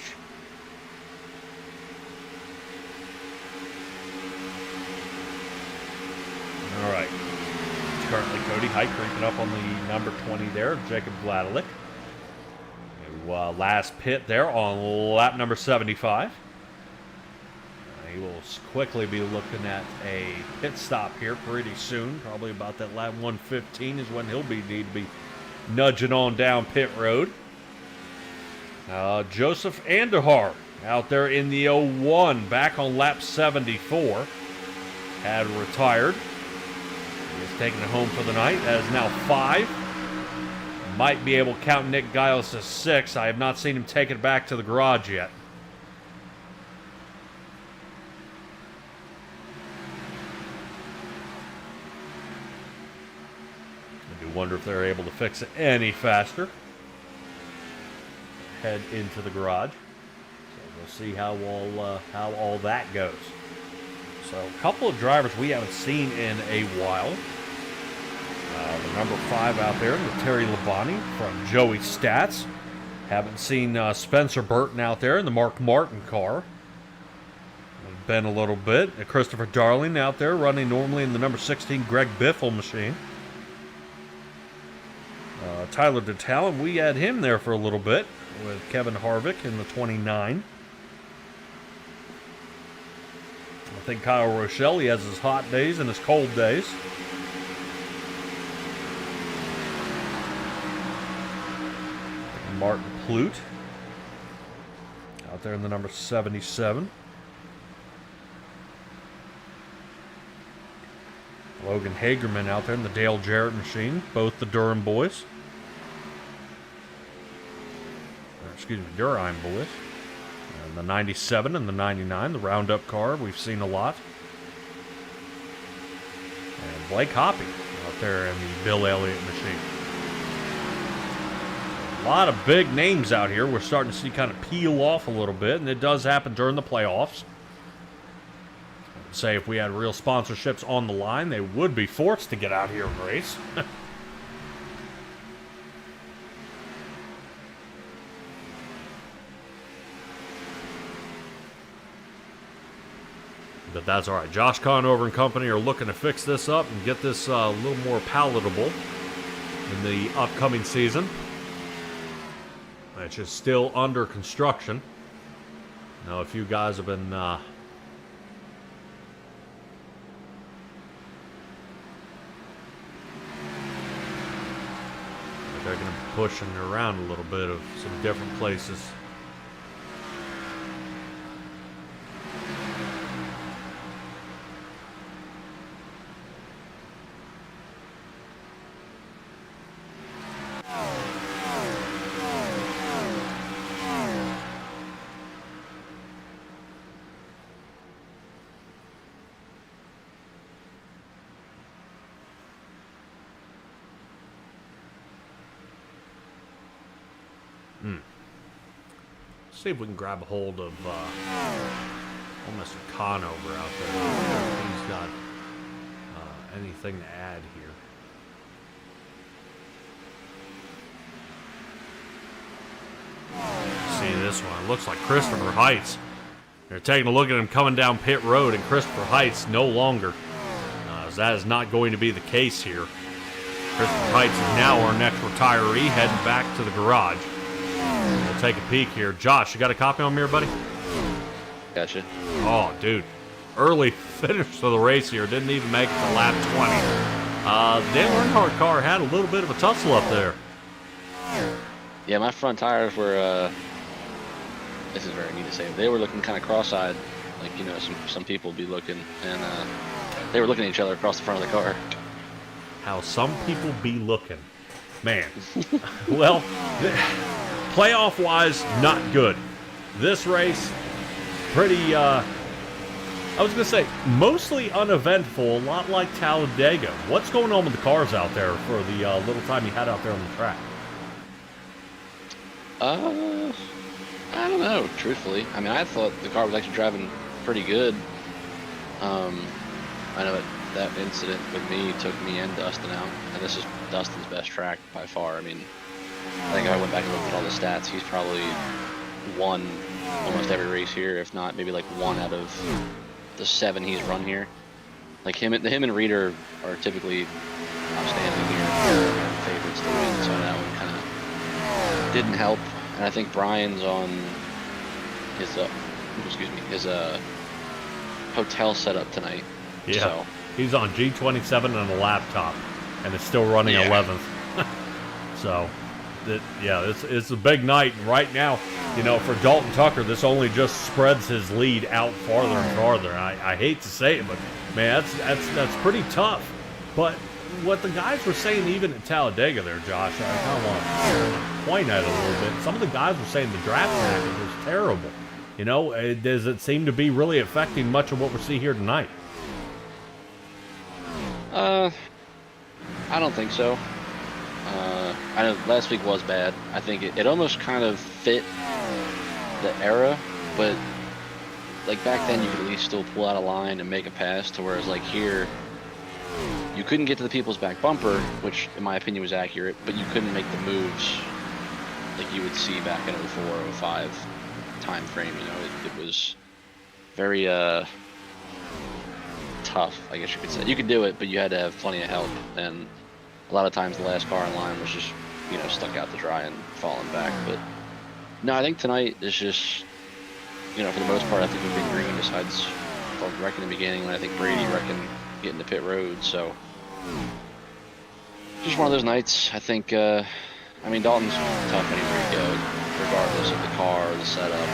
All right. Currently Cody Height creeping up on the number 20 there, Jacob Gladelick. Last pit there on lap number 75. He will quickly be looking at a pit stop here pretty soon. Probably about that lap 115 is when he'll need to be nudging on down pit road. Joseph Andahar out there in the 01 back on lap 74. Had retired. He is taking it home for the night. That is now 5. Might be able to count Nick Giles as 6. I have not seen him take it back to the garage yet. I do wonder if they're able to fix it any faster. Head into the garage. So we'll see how all that goes. So a couple of drivers we haven't seen in a while. The number 5 out there, the Terry Labonte from Joey Stats. Haven't seen Spencer Burton out there in the Mark Martin car. Been a little bit. Christopher Darling out there running normally in the number 16 Greg Biffle machine. Tyler DeTalon, we had him there for a little bit with Kevin Harvick in the 29. I think Kyle Rochelle, he has his hot days and his cold days. Martin Plute out there in the number 77. Logan Hagerman out there in the Dale Jarrett machine, both the Durham boys. Durham boys. And the 97 and the 99, the Roundup car, we've seen a lot. And Blake Hoppy out there in the Bill Elliott machine. A lot of big names out here. We're starting to see kind of peel off a little bit, and it does happen during the playoffs. I'd say if we had real sponsorships on the line, they would be forced to get out here and race. But that's all right. Josh Conover and company are looking to fix this up and get this a little more palatable in the upcoming season. Which is still under construction. Now, a few guys have been they're going to be pushing around a little bit of some different places. See if we can grab a hold of Mr. Conover out there. If he's got anything to add here. See, this one. It looks like Christopher Heights. They're taking a look at him coming down pit road, and Christopher Heights no longer. As that is not going to be the case here. Christopher Heights is now our next retiree, heading back to the garage. We'll take a peek here. Josh, you got a copy on me here, buddy? Gotcha. Oh, dude. Early finish to the race here. Didn't even make it to lap 20. Dale Earnhardt car had a little bit of a tussle up there. Yeah, my front tires were, this is very neat to say, they were looking kind of cross-eyed. Like, you know, some people be looking, and they were looking at each other across the front of the car. How some people be looking. Man. Well, playoff-wise, not good. This race, pretty, I was going to say, mostly uneventful, a lot like Talladega. What's going on with the cars out there for the little time you had out there on the track? I don't know, truthfully. I mean, I thought the car was actually driving pretty good. I know that incident with me took me and Dustin out, and this is Dustin's best track by far. I mean, I think if I went back and looked at all the stats, he's probably won almost every race here, if not maybe like 1 out of the 7 he's run here. Like him and Reeder are typically outstanding here. They're favorites to win, so that one kind of didn't help. And I think Brian's on his his hotel setup tonight. Yeah, so. He's on G27 on a laptop, and it's still running 11th. So, it's a big night. And right now, you know, for Dalton Tucker, this only just spreads his lead out farther and farther. I hate to say it, but man, that's pretty tough. But what the guys were saying, even at Talladega there, Josh, I kind of want to point at it a little bit. Some of the guys were saying the draft package was terrible. You know, does it seem to be really affecting much of what we see here tonight? I don't think so. I know last week was bad. I think it almost kind of fit the era, but like back then you could at least still pull out a line and make a pass, to whereas like here you couldn't get to the people's back bumper, which in my opinion was accurate, but you couldn't make the moves like you would see back in 04, 05 time frame. You know, it was very tough, I guess you could say. You could do it, but you had to have plenty of help, and a lot of times the last car in line was just, you know, stuck out to dry and falling back. But no, I think tonight is just, you know, for the most part, I think we've been green, besides from wrecking in the beginning, and I think Brady wrecking getting to pit road. So just one of those nights. I think, I mean, Dalton's tough anywhere you go, regardless of the car or the setup.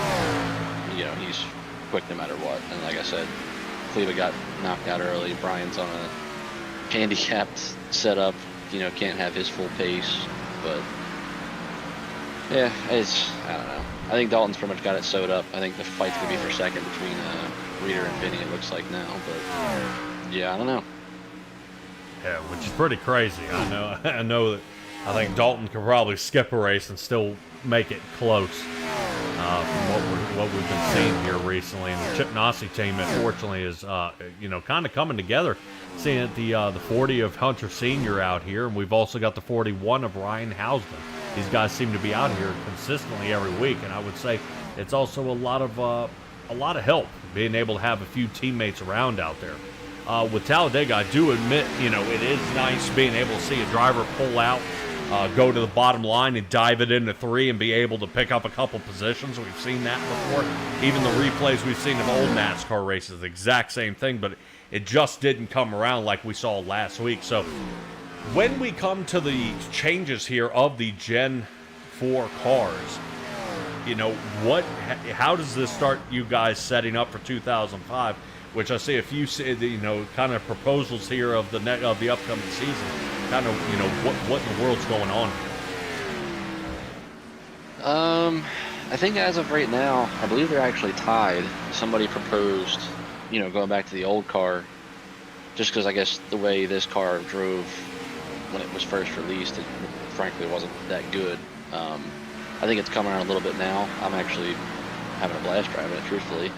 You know, he's quick no matter what. And like I said, Cleva got knocked out early. Brian's on a handicapped setup. You know, can't have his full pace. But yeah, I don't know. I think Dalton's pretty much got it sewed up. I think the fight's gonna be for second between Reeder and Vinny, it looks like now. But yeah, I don't know. Yeah, which is pretty crazy. I know that I think Dalton could probably skip a race and still make it close from what we've been seeing here recently. And the Chip Nassy team, unfortunately, is you know, kind of coming together. Seeing the 40 of Hunter Sr. out here, and we've also got the 41 of Ryan Housden. These guys seem to be out here consistently every week, and I would say it's also a lot of help being able to have a few teammates around out there. With Talladega, I do admit, you know, it is nice being able to see a driver pull out, go to the bottom line and dive it into 3 and be able to pick up a couple positions. We've seen that before. Even the replays we've seen of old NASCAR races, the exact same thing, but it just didn't come around like we saw last week. So when we come to the changes here of the Gen 4 cars, you know, how does this start you guys setting up for 2005? Which I see a few, you know, kind of proposals here of the upcoming season. Kind of, you know, what in the world's going on here? I think as of right now, I believe they're actually tied. Somebody proposed, you know, going back to the old car, just because I guess the way this car drove when it was first released, it frankly wasn't that good. I think it's coming around a little bit now. I'm actually having a blast driving it, truthfully.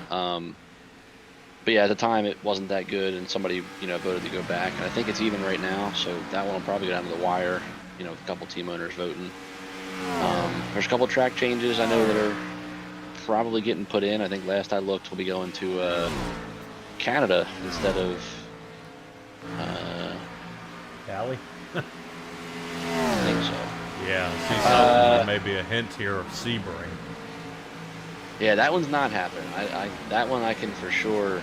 But yeah, at the time it wasn't that good, and somebody, you know, voted to go back, and I think it's even right now, so that one will probably go down to the wire, you know, with a couple team owners voting. There's a couple track changes I know that are probably getting put in. I think last I looked, we'll be going to Canada instead of Cali? I think so. Yeah, see something, maybe a hint here of Sebring. Yeah, that one's not happening. That one I can for sure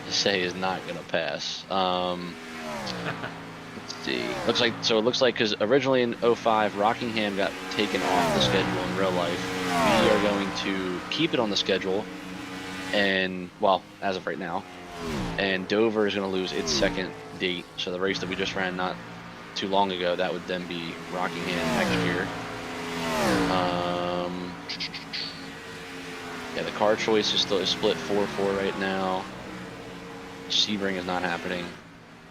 say is not going to pass. Let's see. It looks like because originally in 05, Rockingham got taken off the schedule in real life. We are going to keep it on the schedule, and well, as of right now, and Dover is going to lose its second date. So the race that we just ran not too long ago, that would then be Rockingham next year. Yeah, the car choice is split 4-4 right now. Sebring is not happening.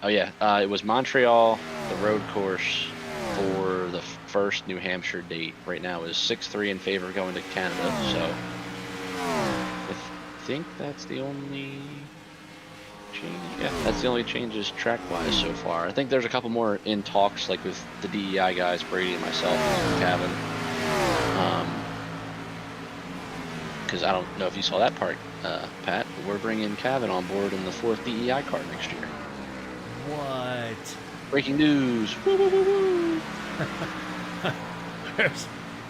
Oh yeah, it was Montreal, the road course for the first New Hampshire date. Right now is 6-3 in favor of going to Canada. So I think that's the only change. Yeah, that's the only changes track-wise so far. I think there's a couple more in talks, like with the DEI guys, Brady and myself, and Kevin. Because I don't know if you saw that part, Pat, but we're bringing Kevin on board in the 4th DEI car next year. What? Breaking news! Woo, woo, woo, woo.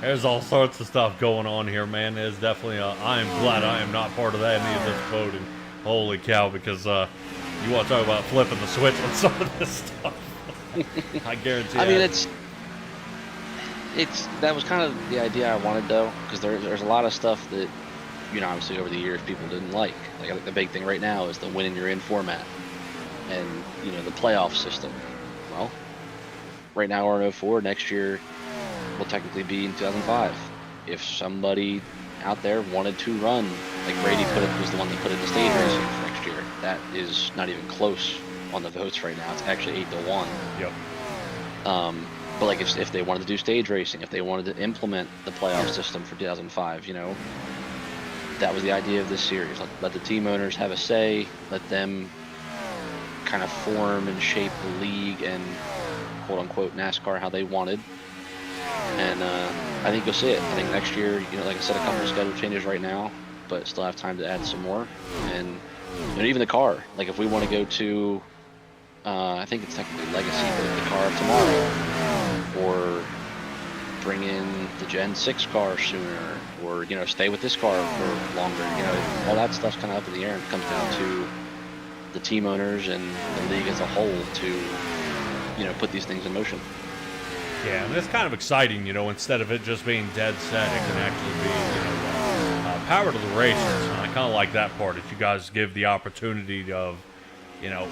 There's all sorts of stuff going on here, man. There's definitely I am glad I am not part of that any of this voting. Holy cow, because you want to talk about flipping the switch on some of this stuff. I guarantee. I mean, that was kind of the idea I wanted, though, because there's a lot of stuff that, you know, obviously over the years people didn't like. Like the big thing right now is the win and you're in format, and you know, the playoff system. Well, right now we're in 04. Next year will technically be in 2005. If somebody out there wanted to run, like Brady was the one that put in the stage racing for next year. That is not even close on the votes right now. It's actually 8-1. Yep. But like if they wanted to do stage racing, if they wanted to implement the playoff system for 2005, you know, that was the idea of this series. Let the team owners have a say. Let them kind of form and shape the league and quote unquote NASCAR how they wanted. And I think you'll see it. I think next year, you know, like I said, a couple of schedule changes right now, but still have time to add some more. And you know, even the car. Like if we want to go to, I think it's technically Legacy, but the car of tomorrow, or bring in the Gen 6 car sooner, or you know, stay with this car for longer. You know, all that stuff's kind of up in the air, and it comes down to the team owners and the league as a whole to, you know, put these things in motion. Yeah, and it's kind of exciting, you know, instead of it just being dead set, it can actually be, you know, power to the racers. And I kind of like that part, that you guys give the opportunity of, you know,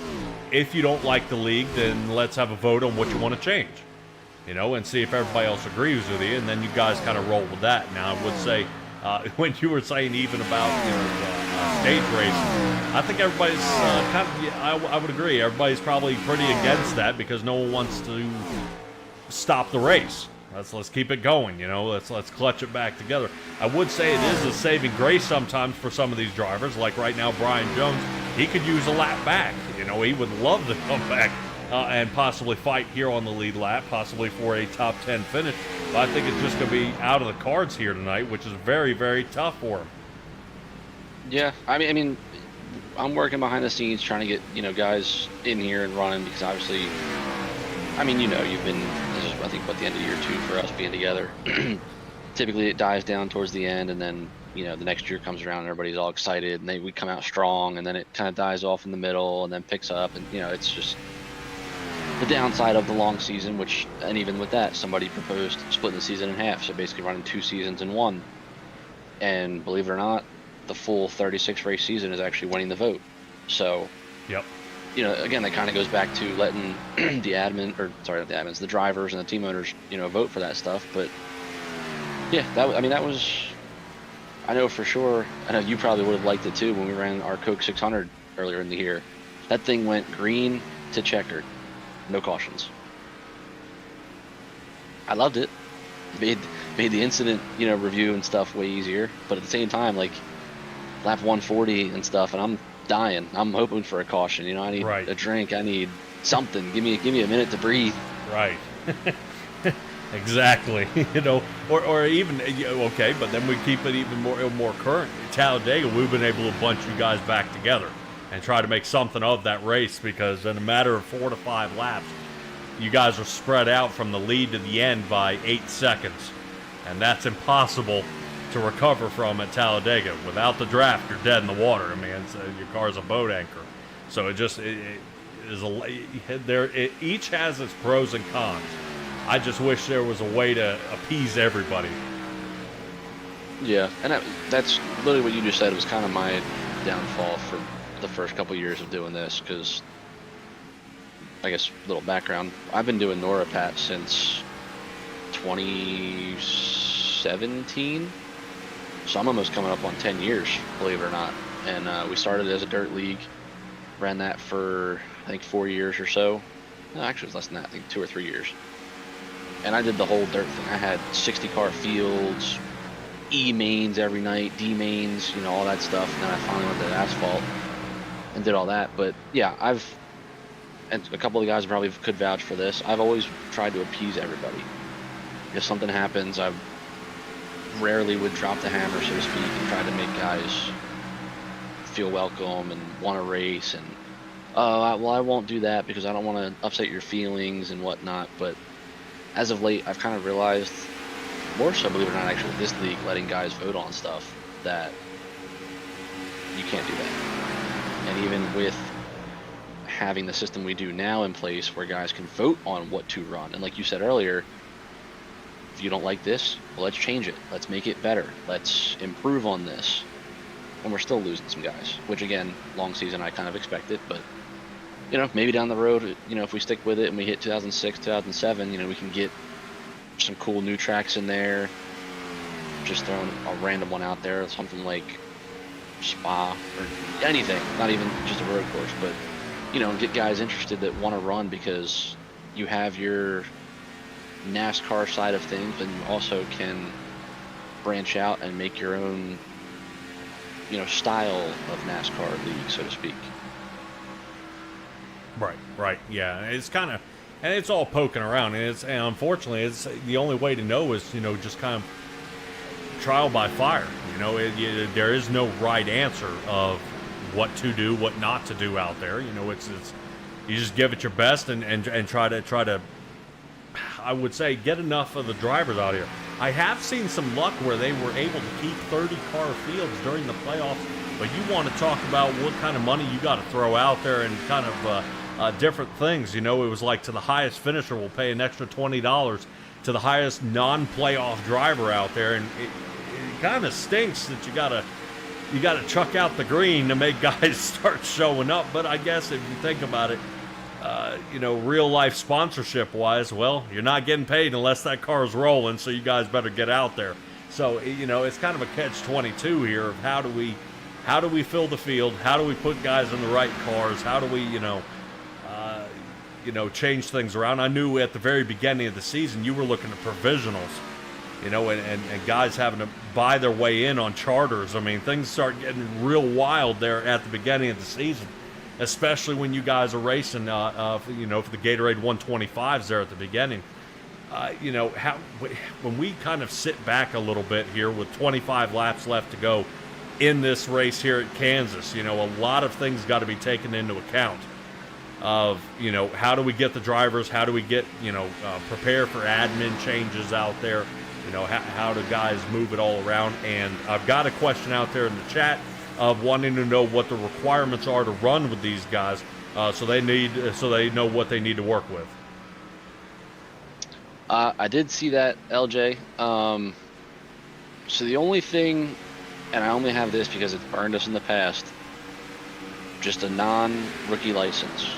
if you don't like the league, then let's have a vote on what you want to change, you know, and see if everybody else agrees with you, and then you guys kind of roll with that. Now, I would say, when you were saying even about, you know, stage racing, I think everybody's kind of, yeah, I would agree, everybody's probably pretty against that because no one wants to stop the race. Let's keep it going, you know, let's clutch it back together. I would say it is a saving grace sometimes for some of these drivers, like right now Brian Jones, he could use a lap back, you know, he would love to come back and possibly fight here on the lead lap, possibly for a top 10 finish, but I think it's just going to be out of the cards here tonight, which is very, very tough for him. Yeah, I mean, I'm working behind the scenes trying to get, you know, guys in here and running, because obviously, I mean, you know, this is, I think, what, the end of year 2 for us being together. Typically it dies down towards the end, and then, you know, the next year comes around and everybody's all excited, and we come out strong, and then it kind of dies off in the middle and then picks up, and, you know, it's just the downside of the long season, and even with that, somebody proposed splitting the season in half, so basically running 2 seasons in one. And believe it or not, the full 36 race season is actually winning the vote. So, yep. You know, again, that kind of goes back to letting the the drivers and the team owners, you know, vote for that stuff. But yeah, that was, I know for sure, I know you probably would have liked it too when we ran our Coke 600 earlier in the year. That thing went green to checkered, no cautions. I loved it. Made the incident, you know, review and stuff way easier. But at the same time, like lap 140 and stuff, and I'm dying. I'm hoping for a caution. You know, I need a drink. I need something. Give me a minute to breathe. Right. Exactly. Or even, okay, but then we keep it even more current. Talladega, we've been able to bunch you guys back together and try to make something of that race, because in a matter of 4 to 5 laps, you guys are spread out from the lead to the end by 8 seconds. And that's impossible to recover from at Talladega. Without the draft, you're dead in the water. I mean, your car's a boat anchor. So it each has its pros and cons. I just wish there was a way to appease everybody. Yeah, and that's literally what you just said was kind of my downfall for the first couple years of doing this, because I guess little background, I've been doing NORA Pat since 2017, so I'm almost coming up on 10 years, believe it or not. And we started as a dirt league, ran that for I think 4 years or so. No, actually it was less than that, I think 2 or 3 years. And I did the whole dirt thing. I had 60 car fields, E mains every night, D mains, all that stuff. And then I finally went to asphalt and did all that. But yeah, and a couple of guys probably could vouch for this, I've always tried to appease everybody. If something happens, I rarely would drop the hammer, so to speak, and try to make guys feel welcome and want to race. And I won't do that because I don't want to upset your feelings and whatnot. But as of late, I've kind of realized, more so, believe it or not, actually, this league, letting guys vote on stuff, that you can't do that. And even with having the system we do now in place, where guys can vote on what to run, and like you said earlier, if you don't like this, well, let's change it. Let's make it better. Let's improve on this. And we're still losing some guys, which again, long season, I kind of expected, but maybe down the road, if we stick with it and we hit 2006, 2007, we can get some cool new tracks in there. Just throwing a random one out there, something like Spa or anything, not even just a road course, but get guys interested that want to run, because you have your NASCAR side of things, and you also can branch out and make your own, style of NASCAR league, so to speak. Right, yeah. It's kind of, and it's all poking around, and unfortunately, it's the only way to know is, just kind of trial by fire. There is no right answer of what to do, what not to do out there. It's you just give it your best and try to, I would say, get enough of the drivers out here. I have seen some luck where they were able to keep 30 car fields during the playoffs, but you want to talk about what kind of money you got to throw out there, and kind of different things. It was like, to the highest finisher, we'll pay an extra $20 to the highest non-playoff driver out there, and it kind of stinks that you gotta chuck out the green to make guys start showing up. But I guess if you think about it, real life sponsorship wise, well, you're not getting paid unless that car is rolling, so you guys better get out there. So it's kind of a catch-22 here of how do we fill the field, how do we put guys in the right cars, how do we change things around. I knew at the very beginning of the season you were looking at provisionals, and guys having to buy their way in on charters. I mean, things start getting real wild there at the beginning of the season, especially when you guys are racing, for the Gatorade 125s there at the beginning. When we kind of sit back a little bit here with 25 laps left to go in this race here at Kansas, a lot of things got to be taken into account of, how do we get the drivers, how do we get, prepare for admin changes out there, how do guys move it all around. And I've got a question out there in the chat of wanting to know what the requirements are to run with these guys, so they know what they need to work with. I did see that, LJ. So the only thing, and I only have this because it's burned us in the past, just a non-rookie license.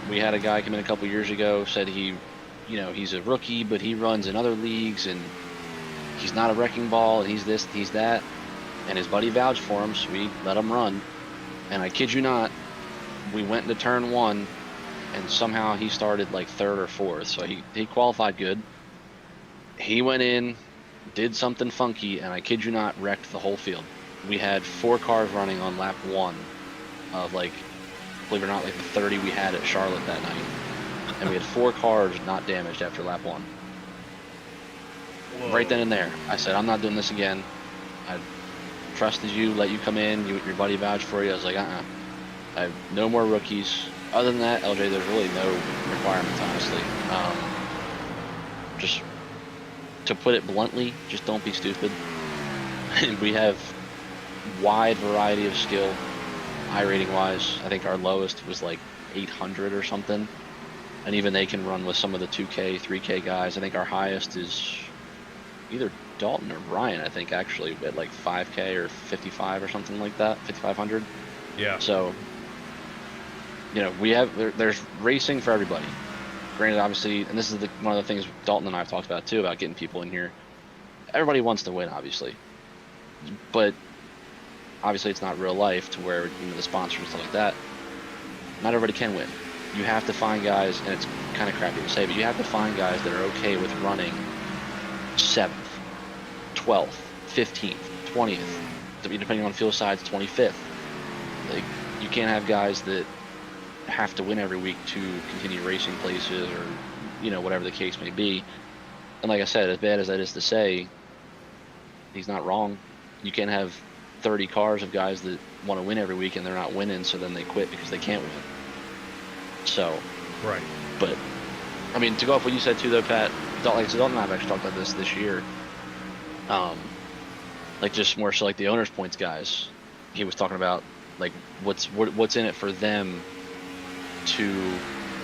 We had a guy come in a couple years ago, said he's a rookie, but he runs in other leagues, and he's not a wrecking ball, and he's this, he's that. And his buddy vouched for him, so we let him run. And I kid you not, we went into turn one, and somehow he started like third or fourth, so he qualified good. He went in, did something funky, and I kid you not, wrecked the whole field. We had 4 cars running on lap 1 of, like, believe it or not, like the 30 we had at Charlotte that night. And we had 4 cars not damaged after lap 1. right then and there. I said, I'm not doing this again. I trusted you, let you come in, your buddy vouched for you. I was like, I have no more rookies. Other than that, LJ, there's really no requirements, honestly. Just to put it bluntly, just don't be stupid. We have wide variety of skill, iRating wise. I think our lowest was like 800 or something, and even they can run with some of the 2K, 3K guys. I think our highest is either Dalton or Ryan, I think, actually, at like 5K or 55 or something like that, 5,500. Yeah. So, you know, there's racing for everybody. Granted, obviously, and this is one of the things Dalton and I have talked about too, about getting people in here. Everybody wants to win, obviously, but obviously it's not real life to where, you know, the sponsors and stuff like that. Not everybody can win. You have to find guys, and it's kind of crappy to say, but you have to find guys that are okay with running 7th, 12th, 15th, 20th, depending on field size, 25th. Like, you can't have guys that have to win every week to continue racing places, or, you know, whatever the case may be. And like I said, as bad as that is to say, he's not wrong. You can't have 30 cars of guys that want to win every week and they're not winning, so then they quit because they can't win. So, right. But I mean, to go off what you said too, though, Pat. Like, so Dalton and I have actually talked about this year. Like, just more so like the owners' points guys. He was talking about like what's in it for them to,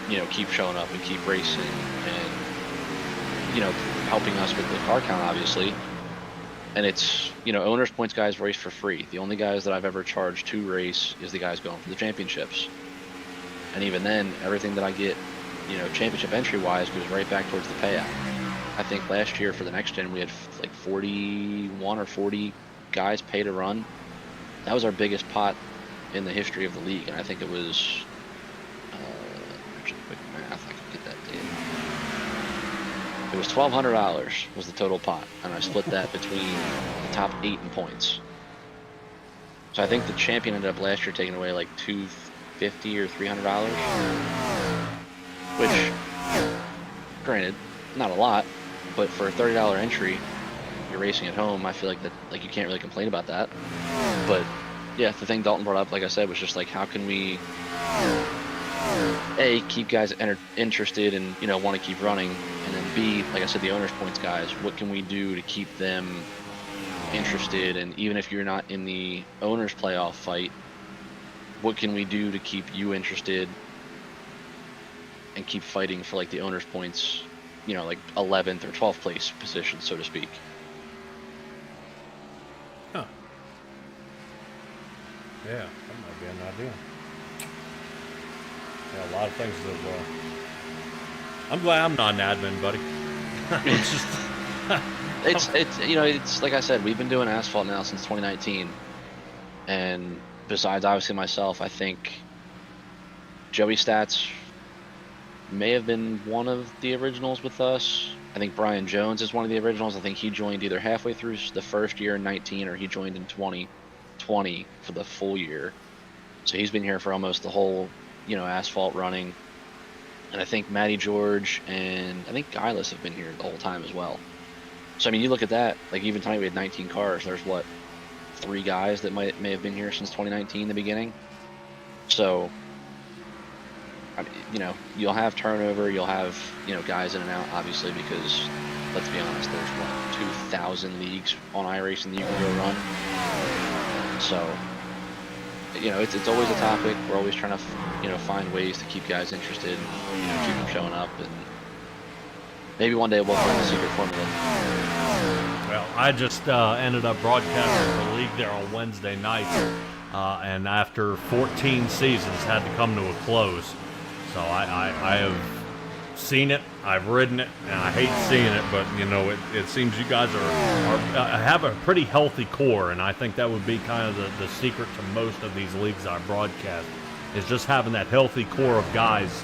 you know, keep showing up and keep racing, and, you know, helping us with the car count, obviously. And it's, you know, owners' points guys race for free. The only guys that I've ever charged to race is the guys going for the championships. And even then, everything that I get, you know, championship entry-wise goes right back towards the payout. I think last year for the next gen, we had like 41 or 40 guys pay to run. That was our biggest pot in the history of the league, and I think it was, actually, quick math, I can get that data. It was $1,200 was the total pot, and I split that between the top 8 in points. So I think the champion ended up last year taking away like $250 or $300, which, granted, not a lot, but for a $30 entry, you're racing at home. I feel like that, like, you can't really complain about that. But yeah, the thing Dalton brought up, like I said, was just like, how can we A, keep guys interested and, you know, want to keep running, and then B, like I said, the owners' points guys, what can we do to keep them interested? And even if you're not in the owners' playoff fight, what can we do to keep you interested and keep fighting for like the owners' points, you know, like 11th or 12th place position, so to speak. Huh. Yeah, that might be an idea. Yeah, a lot of things that, I'm glad I'm not an admin, buddy. It's just... it's you know, it's like I said, we've been doing asphalt now since 2019, and besides obviously myself, I think Joey Stats may have been one of the originals with us. I think Brian Jones is one of the originals. I think he joined either halfway through the first year in 19, or he joined in 2020 for the full year. So he's been here for almost the whole, you know, asphalt running. And I think Matty George and I think Guylis have been here the whole time as well. So I mean, you look at that, like even tonight we had 19 cars. There's what, 3 guys that may have been here since 2019, the beginning. So, I mean, you know, you'll have turnover, you'll have, you know, guys in and out, obviously, because let's be honest, there's what, 2,000 leagues on iRacing that you can go run. So, you know, it's always a topic. We're always trying to, you know, find ways to keep guys interested, and, you know, keep them showing up, and maybe one day we'll find the secret formula. Well, I just ended up broadcasting the league there on Wednesday night, and after 14 seasons had to come to a close. So I have seen it, I've ridden it, and I hate seeing it, but you know, it seems you guys have a pretty healthy core, and I think that would be kind of the secret to most of these leagues I broadcast, is just having that healthy core of guys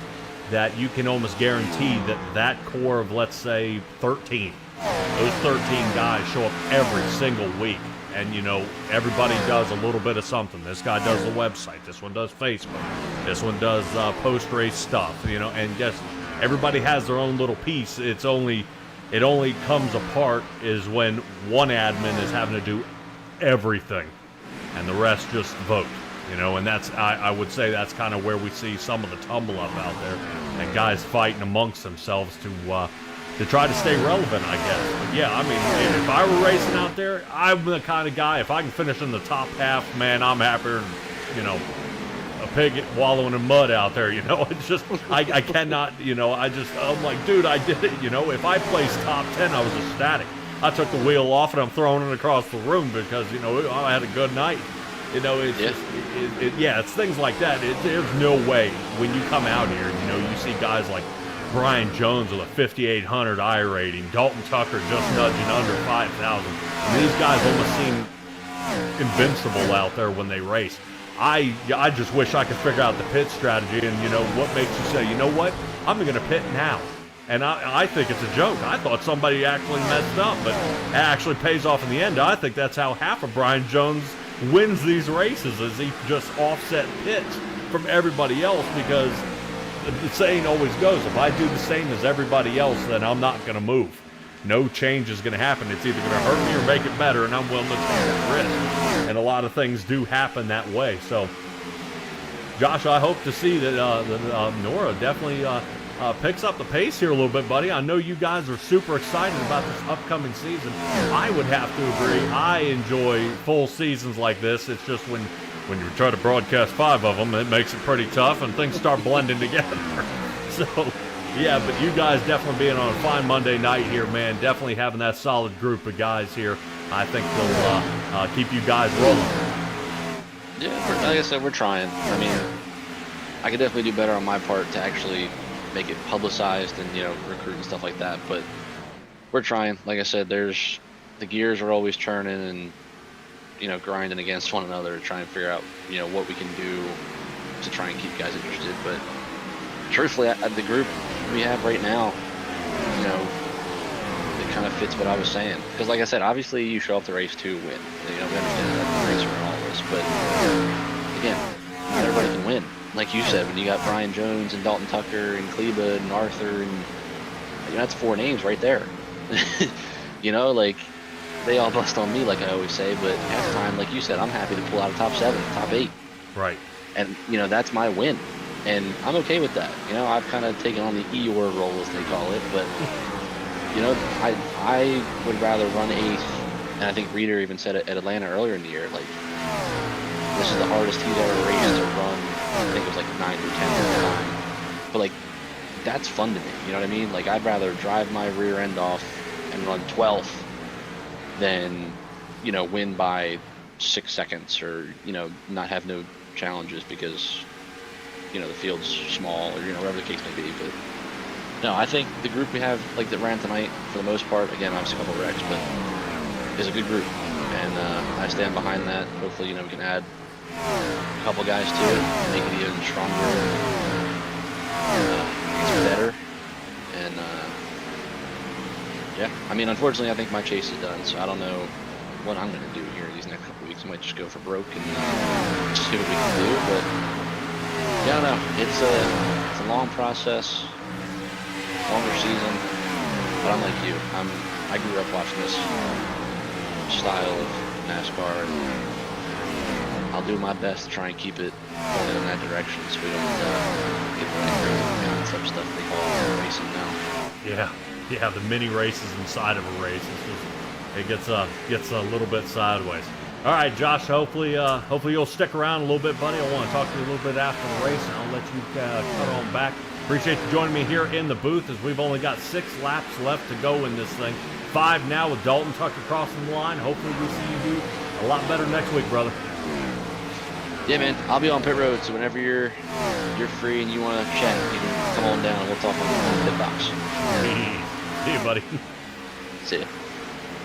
that you can almost guarantee that core of, let's say, 13, those 13 guys show up every single week. And, you know, everybody does a little bit of something. This guy does the website. This one does Facebook. This one does post-race stuff, you know. And just everybody has their own little piece. It's only It only comes apart is when one admin is having to do everything and the rest just vote, you know, and that's, I would say that's kind of where we see some of the tumble up out there, and guys fighting amongst themselves to try to stay relevant, I guess. But yeah, I mean, if I were racing out there, I'm the kind of guy, if I can finish in the top half, man, I'm happier than, you know, a pig wallowing in mud out there, you know. It's just, I cannot, you know, I'm like, dude, I did it, you know. If I placed top 10, I was ecstatic. I took the wheel off and I'm throwing it across the room because, you know, I had a good night. You know, it's just, it's things like that. There's no way when you come out here, you know, you see guys like Brian Jones with a 5,800 I rating, Dalton Tucker just nudging under 5,000. And these guys almost seem invincible out there when they race. I just wish I could figure out the pit strategy and, you know, what makes you say, you know what, I'm going to pit now. And I think it's a joke. I thought somebody actually messed up, but it actually pays off in the end. I think that's how half of Brian Jones wins these races, is he just offset pits from everybody else, because the saying always goes, if I do the same as everybody else, then I'm not going to move. No change is going to happen. It's either going to hurt me or make it better, and I'm willing to take that risk. And a lot of things do happen that way. So, Josh, I hope to see that NORA definitely picks up the pace here a little bit, buddy. I know you guys are super excited about this upcoming season. I would have to agree. I enjoy full seasons like this. It's just when you try to broadcast 5 of them, it makes it pretty tough and things start blending together. So, yeah, but you guys definitely being on a fine Monday night here, man, definitely having that solid group of guys here, I think will keep you guys rolling. Yeah, like I said, we're trying. I mean, I could definitely do better on my part to actually make it publicized and, you know, recruit and stuff like that, but we're trying. Like I said, the gears are always turning and, you know, grinding against one another to try and figure out, you know, what we can do to try and keep guys interested. But truthfully, the group we have right now, you know, it kind of fits what I was saying. Because like I said, obviously you show up to race to win. You know, we understand that the racer and all this, but again, not everybody can win. Like you said, when you got Brian Jones and Dalton Tucker and Kleba and Arthur, and you know, that's 4 names right there. You know, like, they all bust on me, like I always say, but half the time, like you said, I'm happy to pull out a top 7, top 8. Right. And, you know, that's my win. And I'm okay with that. You know, I've kind of taken on the Eeyore role, as they call it, but, you know, I would rather run 8th, and I think Reader even said it at Atlanta earlier in the year, like, this is the hardest he's ever raced to run. I think it was like 9 or 10 at the time. But, like, that's fun to me, you know what I mean? Like, I'd rather drive my rear end off and run 12th than, you know, win by 6 seconds, or, you know, not have no challenges because, you know, the field's small, or, you know, whatever the case may be. But no, I think the group we have, like, that ran tonight, for the most part, again, obviously a couple wrecks, but is a good group, and I stand behind that. Hopefully, you know, we can add a couple guys to it, make it even stronger, it's better, and yeah, I mean, unfortunately, I think my chase is done, so I don't know what I'm going to do here these next couple weeks. I might just go for broke and see what we can do, but yeah, I don't know. It's a long process, longer season, but I'm like you. I grew up watching this style of NASCAR, and I'll do my best to try and keep it going in that direction so we don't get the crazy concept stuff they call racing now. Yeah, the mini races inside of a race. It gets a little bit sideways. All right, Josh. Hopefully you'll stick around a little bit, buddy. I want to talk to you a little bit after the race, and I'll let you cut on back. Appreciate you joining me here in the booth, as we've only got 6 laps left to go in this thing. 5 now with Dalton Tucker crossing the line. Hopefully we see you do a lot better next week, brother. Yeah, man. I'll be on pit road, so whenever you're free and you want to chat, you can come on down and we'll talk on the pit box. See you, buddy. See ya.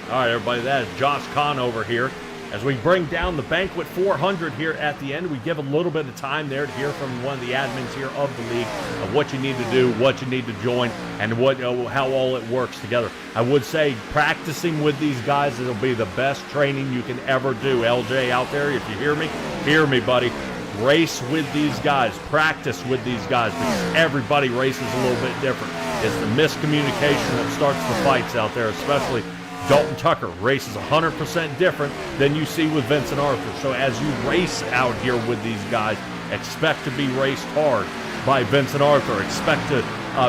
All right, everybody, that is Josh Kahn over here. As we bring down the Banquet 400 here at the end, we give a little bit of time there to hear from one of the admins here of the league of what you need to do, what you need to join, and how all it works together. I would say practicing with these guys, it'll be the best training you can ever do. LJ out there, if you hear me, buddy. Race with these guys. Practice with these guys, because everybody races a little bit different. It's the miscommunication that starts the fights out there, especially Dalton Tucker races 100% different than you see with Vincent Arthur. So as you race out here with these guys, expect to be raced hard by Vincent Arthur. Expect to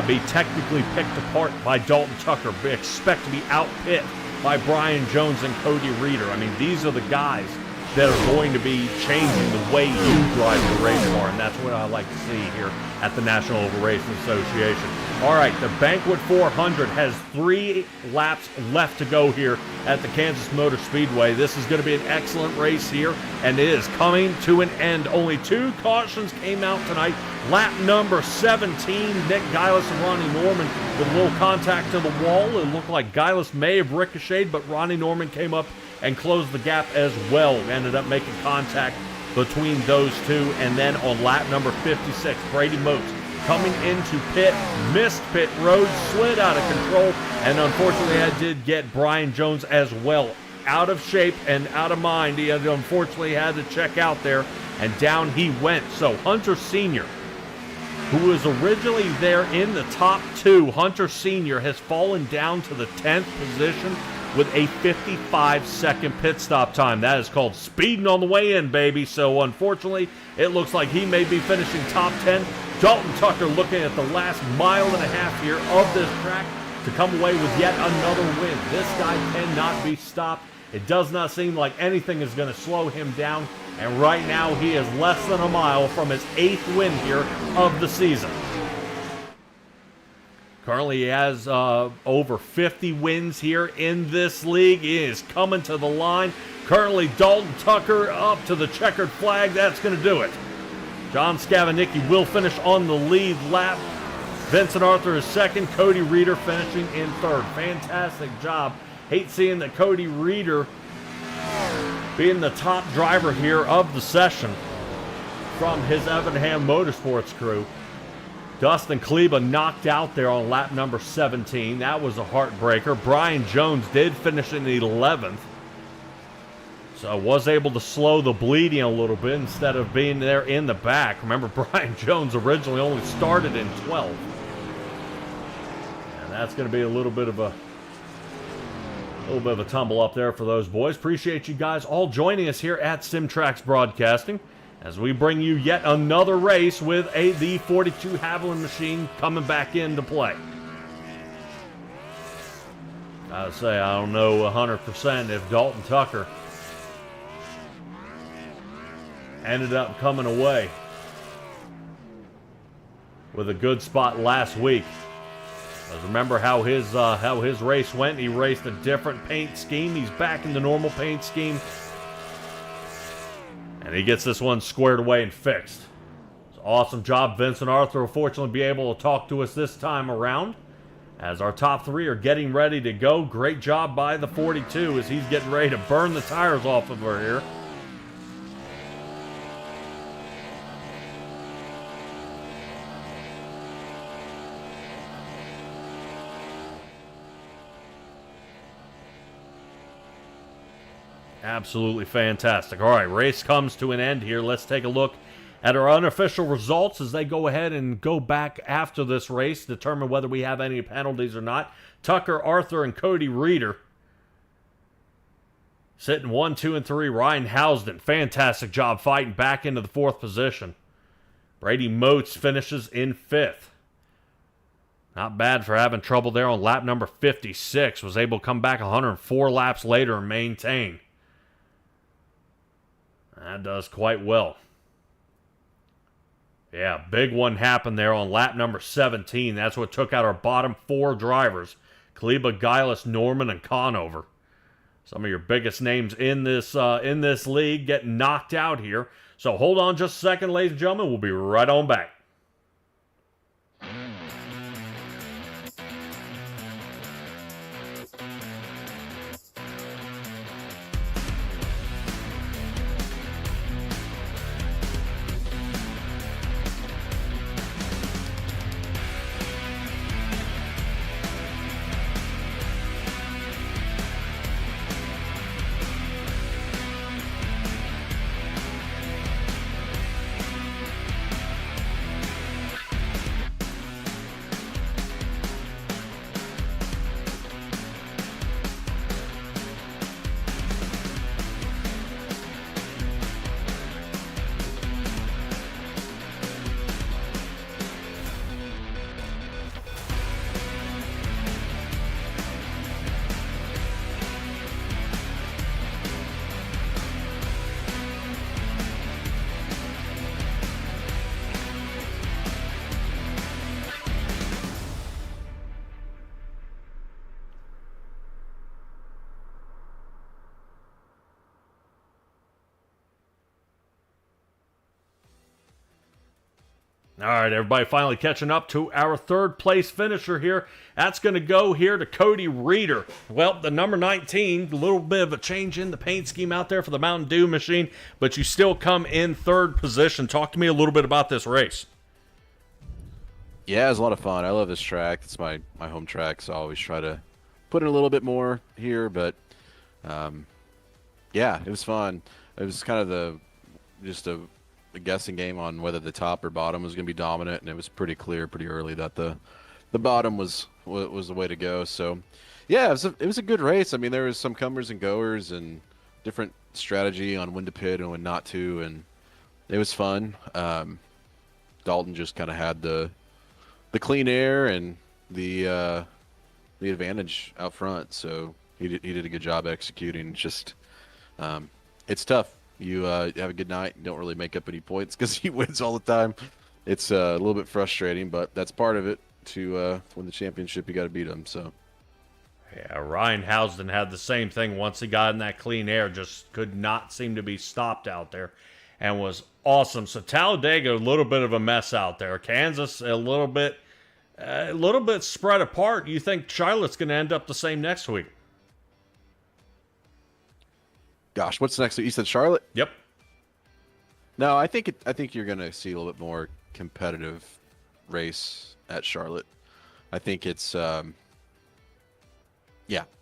be technically picked apart by Dalton Tucker. Expect to be out-pit by Brian Jones and Cody Reeder. I mean, these are the guys that are going to be changing the way you drive your race car, and that's what I like to see here at the National Oval Racing Association. All right, the Banquet 400 has 3 laps left to go here at the Kansas Motor Speedway. This is going to be an excellent race here, and it is coming to an end. Only 2 cautions came out tonight. Lap number 17, Nick Geilis and Ronnie Norman with a little contact to the wall. It looked like Geilis may have ricocheted, but Ronnie Norman came up and closed the gap as well. Ended up making contact between those two. And then on lap number 56, Brady Motes coming into pit, missed pit road, slid out of control, and unfortunately I did get Brian Jones as well out of shape and out of mind. He unfortunately had to check out there, and down he went. So Hunter Sr., who was originally there in the top 2, Hunter Sr. has fallen down to the 10th position with a 55-second pit stop time. That is called speeding on the way in, baby. So unfortunately, it looks like he may be finishing top 10. Dalton Tucker looking at the last mile and a half here of this track to come away with yet another win. This guy cannot be stopped. It does not seem like anything is going to slow him down. And right now, he is less than a mile from his 8th win here of the season. Currently, he has over 50 wins here in this league. He is coming to the line. Currently, Dalton Tucker up to the checkered flag. That's going to do it. John Scavanicki will finish on the lead lap. Vincent Arthur is second. Cody Reeder finishing in third. Fantastic job. Hate seeing that Cody Reeder being the top driver here of the session from his Evernham Motorsports crew. Dustin Kleba knocked out there on lap number 17. That was a heartbreaker. Brian Jones did finish in 11th. So was able to slow the bleeding a little bit instead of being there in the back. Remember, Brian Jones originally only started in 12th. And that's going to be a little bit of a tumble up there for those boys. Appreciate you guys all joining us here at SimTraX Broadcasting as we bring you yet another race with the 42 Haviland machine coming back into play. I would say I don't know 100% if Dalton Tucker ended up coming away with a good spot last week. Remember how his race went? He raced a different paint scheme. He's back in the normal paint scheme. And he gets this one squared away and fixed. It's an awesome job. Vincent Arthur will fortunately be able to talk to us this time around as our top 3 are getting ready to go. Great job by the 42 as he's getting ready to burn the tires off of her here. Absolutely fantastic. All right, race comes to an end here. Let's take a look at our unofficial results as they go ahead and go back after this race, determine whether we have any penalties or not. Tucker, Arthur, and Cody Reeder sitting 1, 2, and 3. Ryan Housden, fantastic job fighting back into the 4th position. Brady Motes finishes in 5th. Not bad for having trouble there on lap number 56. Was able to come back 104 laps later and maintain. That does quite well. Yeah, big one happened there on lap number 17. That's what took out our bottom 4 drivers. Kleba, Geilis, Norman, and Conover. Some of your biggest names in this league getting knocked out here. So hold on just a second, ladies and gentlemen. We'll be right on back. All right, everybody finally catching up to our third place finisher here. That's going to go here to Cody Reeder. Well, the number 19, a little bit of a change in the paint scheme out there for the Mountain Dew machine, but you still come in third position. Talk to me a little bit about this race. Yeah, it was a lot of fun. I love this track. It's my home track, so I always try to put in a little bit more here, but yeah, it was fun. It was kind of just a guessing game on whether the top or bottom was going to be dominant, and it was pretty clear pretty early that the bottom was the way to go. So yeah, it was a good race. I mean, there was some comers and goers and different strategy on when to pit and when not to, and it was fun. Dalton just kind of had the clean air and the advantage out front, so he did a good job executing. Just it's tough. You have a good night and don't really make up any points because he wins all the time. It's a little bit frustrating, but that's part of it. To win the championship, you got to beat him. So yeah, Ryan Housden had the same thing once he got in that clean air. Just could not seem to be stopped out there, and was awesome. So Talladega, a little bit of a mess out there. Kansas, a little bit spread apart. You think Charlotte's going to end up the same next week? gosh, what's next? You said Charlotte? Yep. No, I think you're going to see a little bit more competitive race at Charlotte. I think it's yeah.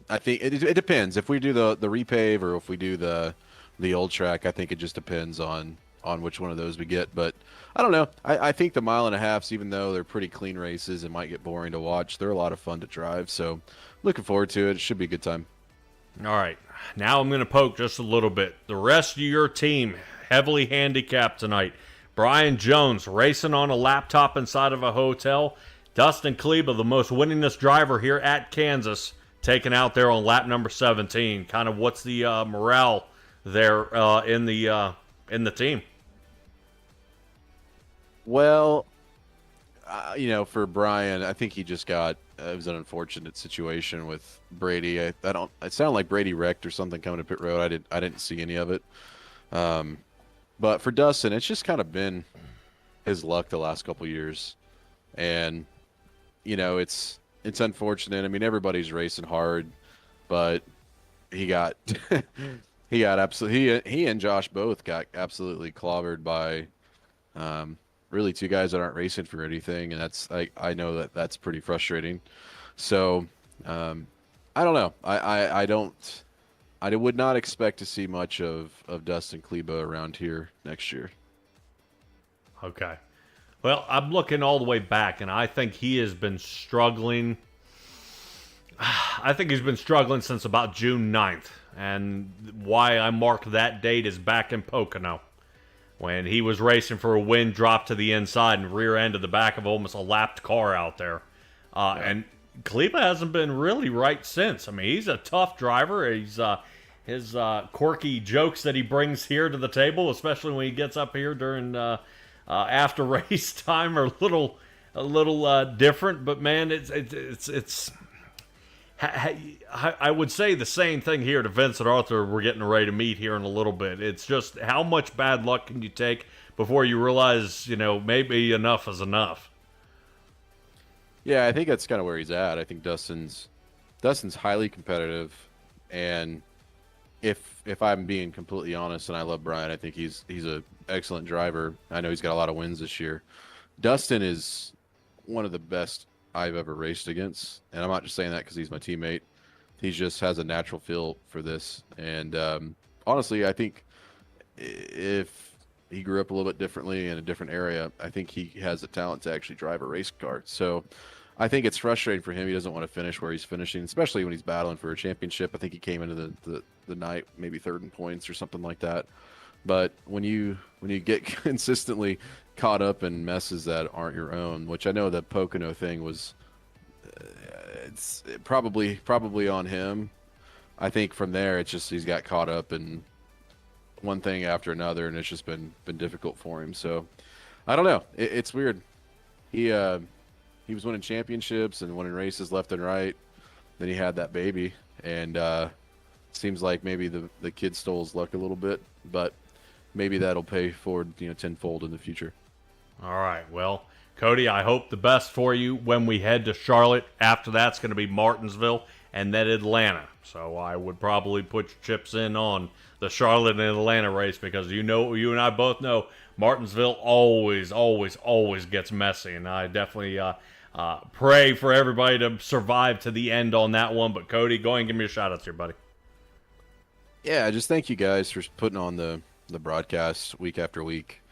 I think it depends. If we do the repave or if we do the old track, I think it just depends on which one of those we get. But I don't know. I think the mile and a halfs, even though they're pretty clean races and might get boring to watch, they're a lot of fun to drive. So looking forward to it. It should be a good time. All right. Now I'm going to poke just a little bit. The rest of your team, heavily handicapped tonight. Brian Jones racing on a laptop inside of a hotel. Dustin Kleba, the most winningest driver here at Kansas, taken out there on lap number 17. Kind of what's the morale there in the team? Well, for Brian, I think he just got it was an unfortunate situation with Brady. It sounded like Brady wrecked or something coming to pit road. I didn't see any of it. But for Dustin, it's just kind of been his luck the last couple years, and it's unfortunate. I mean, everybody's racing hard, but he got he and Josh both got absolutely clobbered by really two guys that aren't racing for anything, and I know that's pretty frustrating. So I don't know. I would not expect to see much of Dustin Kleba around here next year. Okay. Well, I'm looking all the way back, and I think he has been struggling. I think he's been struggling since about June 9th, and why I marked that date is back in Pocono, when he was racing for a win, dropped to the inside, and rear ended the back of almost a lapped car out there. And Kleba hasn't been really right since. I mean, he's a tough driver. He's his quirky jokes that he brings here to the table, especially when he gets up here during after race time, are a little different. But man, it's I would say the same thing here to Vincent Arthur. We're getting ready to meet here in a little bit. It's just how much bad luck can you take before you realize, maybe enough is enough. Yeah, I think that's kind of where he's at. I think Dustin's highly competitive, and if I'm being completely honest, and I love Brian, I think he's an excellent driver. I know he's got a lot of wins this year. Dustin is one of the best I've ever raced against, and I'm not just saying that because he's my teammate. He just has a natural feel for this, and honestly, I think if he grew up a little bit differently in a different area, I think he has the talent to actually drive a race car. So I think it's frustrating for him. He doesn't want to finish where he's finishing, especially when he's battling for a championship. I think he came into the night maybe third in points or something like that. But when you get consistently caught up in messes that aren't your own, which I know the Pocono thing was, it's probably on him. I think from there it's just he's got caught up in one thing after another, and it's just been difficult for him. So I don't know. It's weird. He was winning championships and winning races left and right. Then he had that baby, and seems like maybe the kid stole his luck a little bit, but maybe that'll pay forward, tenfold in the future. All right. Well, Cody, I hope the best for you when we head to Charlotte. After that's going to be Martinsville and then Atlanta. So I would probably put your chips in on the Charlotte and Atlanta race because you and I both know Martinsville always, always, always gets messy. And I definitely pray for everybody to survive to the end on that one. But Cody, go ahead and give me a shout out here, buddy. Yeah, just thank you guys for putting on the broadcast week after week.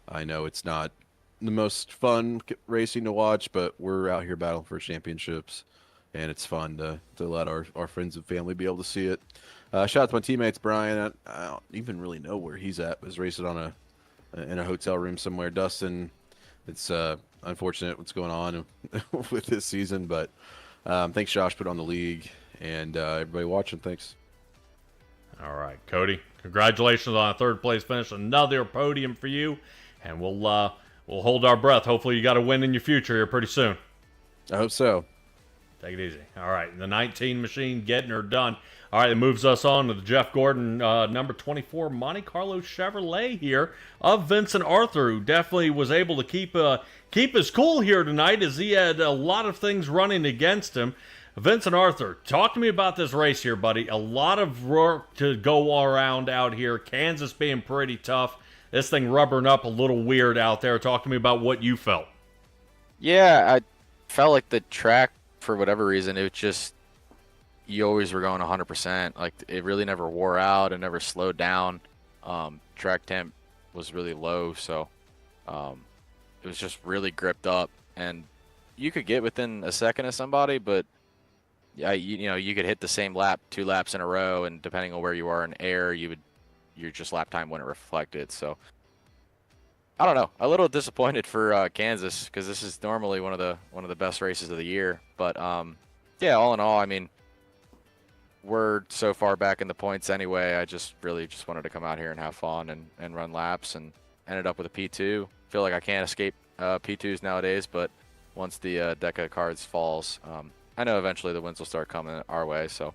I know it's not the most fun racing to watch, but we're out here battling for championships, and it's fun to let our friends and family be able to see it. Shout out to my teammates, Brian. I don't even really know where he's at. Was racing in a hotel room somewhere. Dustin, it's unfortunate what's going on with this season, but thanks, Josh, put on the league, and everybody watching, thanks. All right, Cody, congratulations on a third place finish. Another podium for you, and we'll hold our breath. Hopefully you got a win in your future here pretty soon. I hope so. Take it easy. All right, the 19 machine getting her done. All right, it moves us on to the Jeff Gordon number 24 Monte Carlo Chevrolet here of Vincent Arthur, who definitely was able to keep his cool here tonight as he had a lot of things running against him. Vincent Arthur, talk to me about this race here, buddy. A lot of work to go around out here. Kansas being pretty tough. This thing rubbering up a little weird out there. Talk to me about what you felt. Yeah, I felt like the track, for whatever reason, it was just, you always were going 100%. Like, it really never wore out and never slowed down. Track temp was really low, so it was just really gripped up. And you could get within a second of somebody, but yeah, you could hit the same lap 2 laps in a row, and depending on where you are in air, your just lap time wouldn't reflect it. So I don't know, a little disappointed for Kansas, because this is normally one of the best races of the year. But yeah, all in all, I mean, we're so far back in the points anyway. I just wanted to come out here and have fun and run laps, and ended up with a P2. Feel like I can't escape P2s nowadays, but once the deck of cards falls, I know eventually the wins will start coming our way. So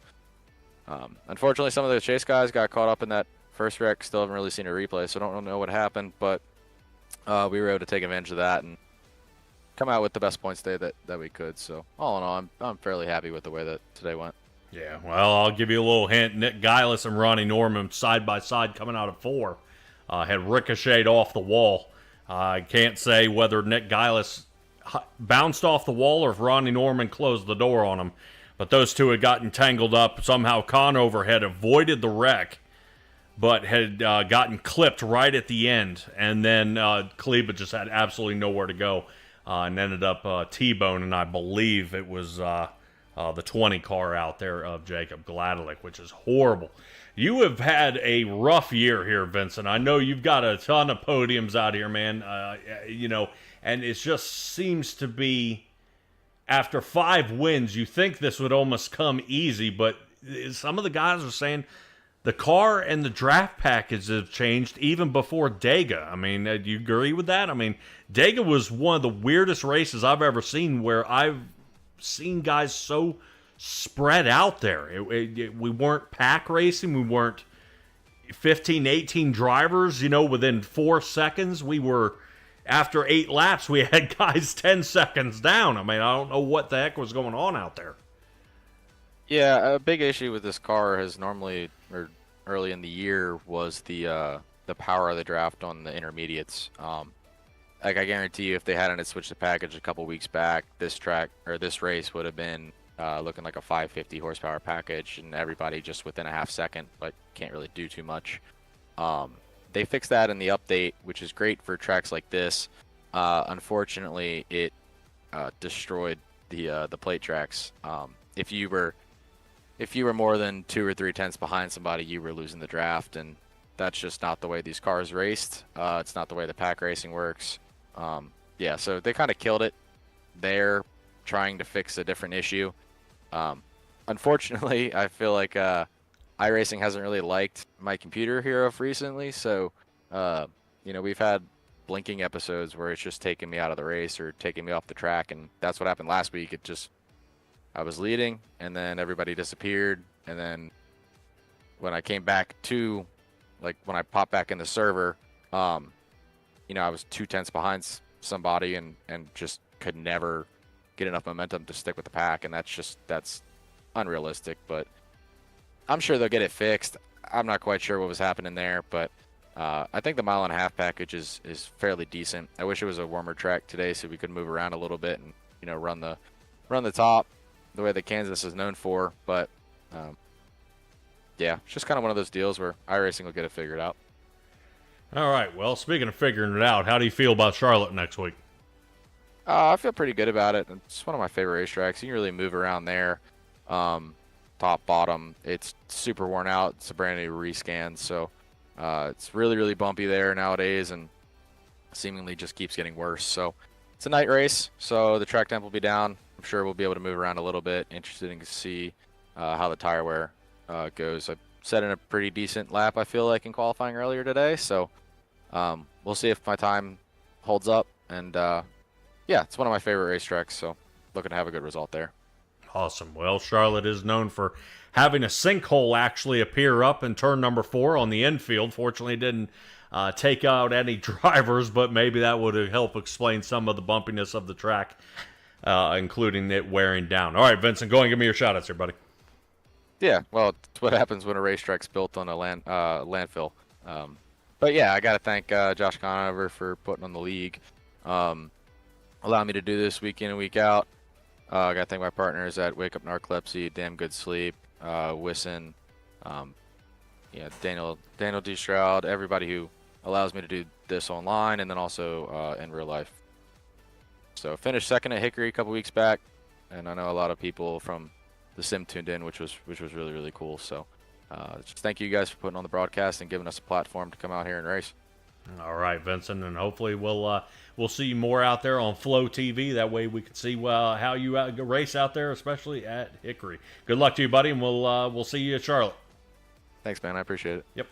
unfortunately, some of the chase guys got caught up in that first wreck. Still haven't really seen a replay, so don't know what happened, but we were able to take advantage of that and come out with the best points day that we could. So all in all, I'm fairly happy with the way that today went. Yeah, well, I'll give you a little hint. Nick Geilis and Ronnie Norman side by side coming out of 4 had ricocheted off the wall. I can't say whether Nick Geilis bounced off the wall or if Ronnie Norman closed the door on him, but those two had gotten tangled up. Somehow Conover had avoided the wreck, but had gotten clipped right at the end, and then Kleba just had absolutely nowhere to go and ended up T-boning, I believe it was the 20 car out there of Jacob Gladelick, which is horrible. You have had a rough year here, Vincent. I know you've got a ton of podiums out here, man. And it just seems to be, after 5 wins, you think this would almost come easy, but some of the guys are saying the car and the draft package have changed even before Dega. I mean, do you agree with that? I mean, Dega was one of the weirdest races I've ever seen, where I've seen guys so spread out there. We weren't pack racing. We weren't 15, 18 drivers, within 4 seconds. We were, after 8 laps, we had guys 10 seconds down. I mean, I don't know what the heck was going on out there. Yeah, a big issue with this car has normally, or early in the year, was the power of the draft on the intermediates. Like, I guarantee you, if they hadn't switched the package a couple weeks back, this race would have been looking like a 550 horsepower package, and everybody just within a half second, but can't really do too much. They fixed that in the update, which is great for tracks like this. Unfortunately, it destroyed the plate tracks. If you were more than 2 or 3 tenths behind somebody, you were losing the draft, and that's just not the way these cars raced. It's not the way the pack racing works. Yeah, so they kind of killed it there, trying to fix a different issue. Unfortunately, I feel like iRacing hasn't really liked my computer here of recently, so we've had blinking episodes where it's just taking me out of the race or taking me off the track, and that's what happened last week. I was leading, and then everybody disappeared, and then when I came back when I popped back in the server, I was 2 tenths behind somebody and just could never get enough momentum to stick with the pack, and that's unrealistic. But I'm sure they'll get it fixed. I'm not quite sure what was happening there, but I think the 1.5 mile package is fairly decent. I wish it was a warmer track today so we could move around a little bit and run the top the way that Kansas is known for. But yeah, it's just kind of one of those deals where iRacing will get it figured out. All right. Well, speaking of figuring it out, how do you feel about Charlotte next week? I feel pretty good about it. It's one of my favorite racetracks. You can really move around there. Top, bottom. It's super worn out. It's a brand new rescan, so it's really, really bumpy there nowadays, and seemingly just keeps getting worse. So it's a night race, so the track temp will be down. I'm sure we'll be able to move around a little bit. Interesting to see how the tire wear goes. I set in a pretty decent lap, I feel like, in qualifying earlier today, so we'll see if my time holds up. And yeah, it's one of my favorite racetracks, so looking to have a good result there. Awesome. Well, Charlotte is known for having a sinkhole actually appear up in turn number 4 on the infield. Fortunately, it didn't take out any drivers, but maybe that would help explain some of the bumpiness of the track, including it wearing down. All right, Vincent, go and give me your shout-outs here, buddy. Yeah, well, it's what happens when a racetrack's built on a landfill. But yeah, I got to thank Josh Conover for putting on the league. Allow me to do this week in and week out. I got to thank my partners at Wake Up Narcolepsy, Damn Good Sleep, Wisson, Daniel D. Stroud, everybody who allows me to do this online and then also in real life. So finished second at Hickory a couple weeks back, and I know a lot of people from the sim tuned in, which was really, really cool. So just thank you guys for putting on the broadcast and giving us a platform to come out here and race. All right, Vincent, and hopefully we'll see more out there on Flow TV. That way we can see how you race out there, especially at Hickory. Good luck to you, buddy, and we'll see you at Charlotte. Thanks, man. I appreciate it. Yep.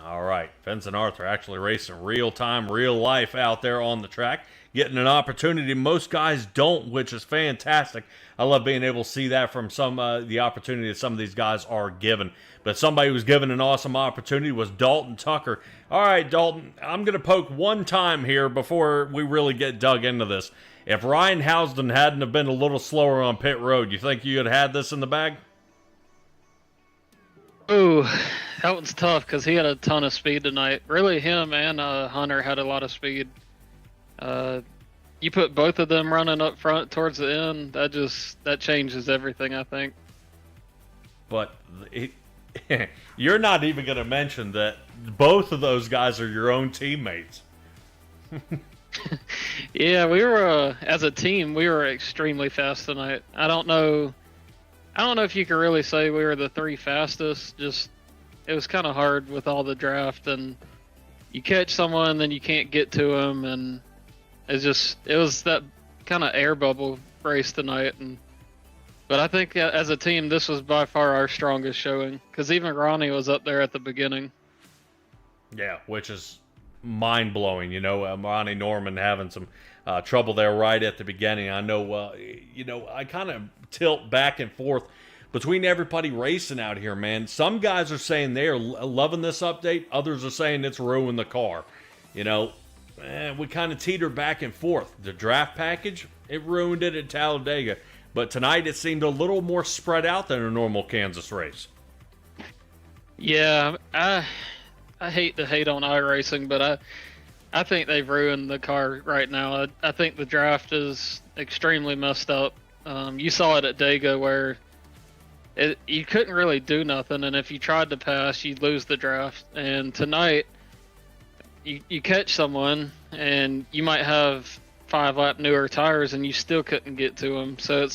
All right, Vincent Arthur actually racing real time, real life out there on the track, getting an opportunity most guys don't, which is fantastic. I love being able to see that from the opportunity that some of these guys are given. But somebody who was given an awesome opportunity was Dalton Tucker. All right, Dalton, I'm going to poke one time here before we really get dug into this. If Ryan Housden hadn't have been a little slower on pit road, you think you had had this in the bag? Ooh, that one's tough because he had a ton of speed tonight. Really, him and Hunter had a lot of speed. You put both of them running up front towards the end, that changes everything, I think. But you're not even going to mention that both of those guys are your own teammates. Yeah, we were as a team, we were extremely fast tonight. I don't know if you could really say we were the 3 fastest. Just it was kind of hard with all the draft, and you catch someone, then you can't get to them, and it was that kind of air bubble race tonight. But I think as a team, this was by far our strongest showing, because even Ronnie was up there at the beginning. Yeah, which is mind-blowing. Ronnie Norman having some trouble there right at the beginning. I know, I kind of tilt back and forth between everybody racing out here, man. Some guys are saying they're loving this update. Others are saying it's ruined the car. We kind of teeter back and forth. The draft package, it ruined it at Talladega. But tonight it seemed a little more spread out than a normal Kansas race. Yeah, I hate to hate on iRacing, but I think they've ruined the car right now. I think the draft is extremely messed up. You saw it at Dega where you couldn't really do nothing, and if you tried to pass, you'd lose the draft. And tonight, you catch someone, and you might have 5-lap newer tires, and you still couldn't get to them. So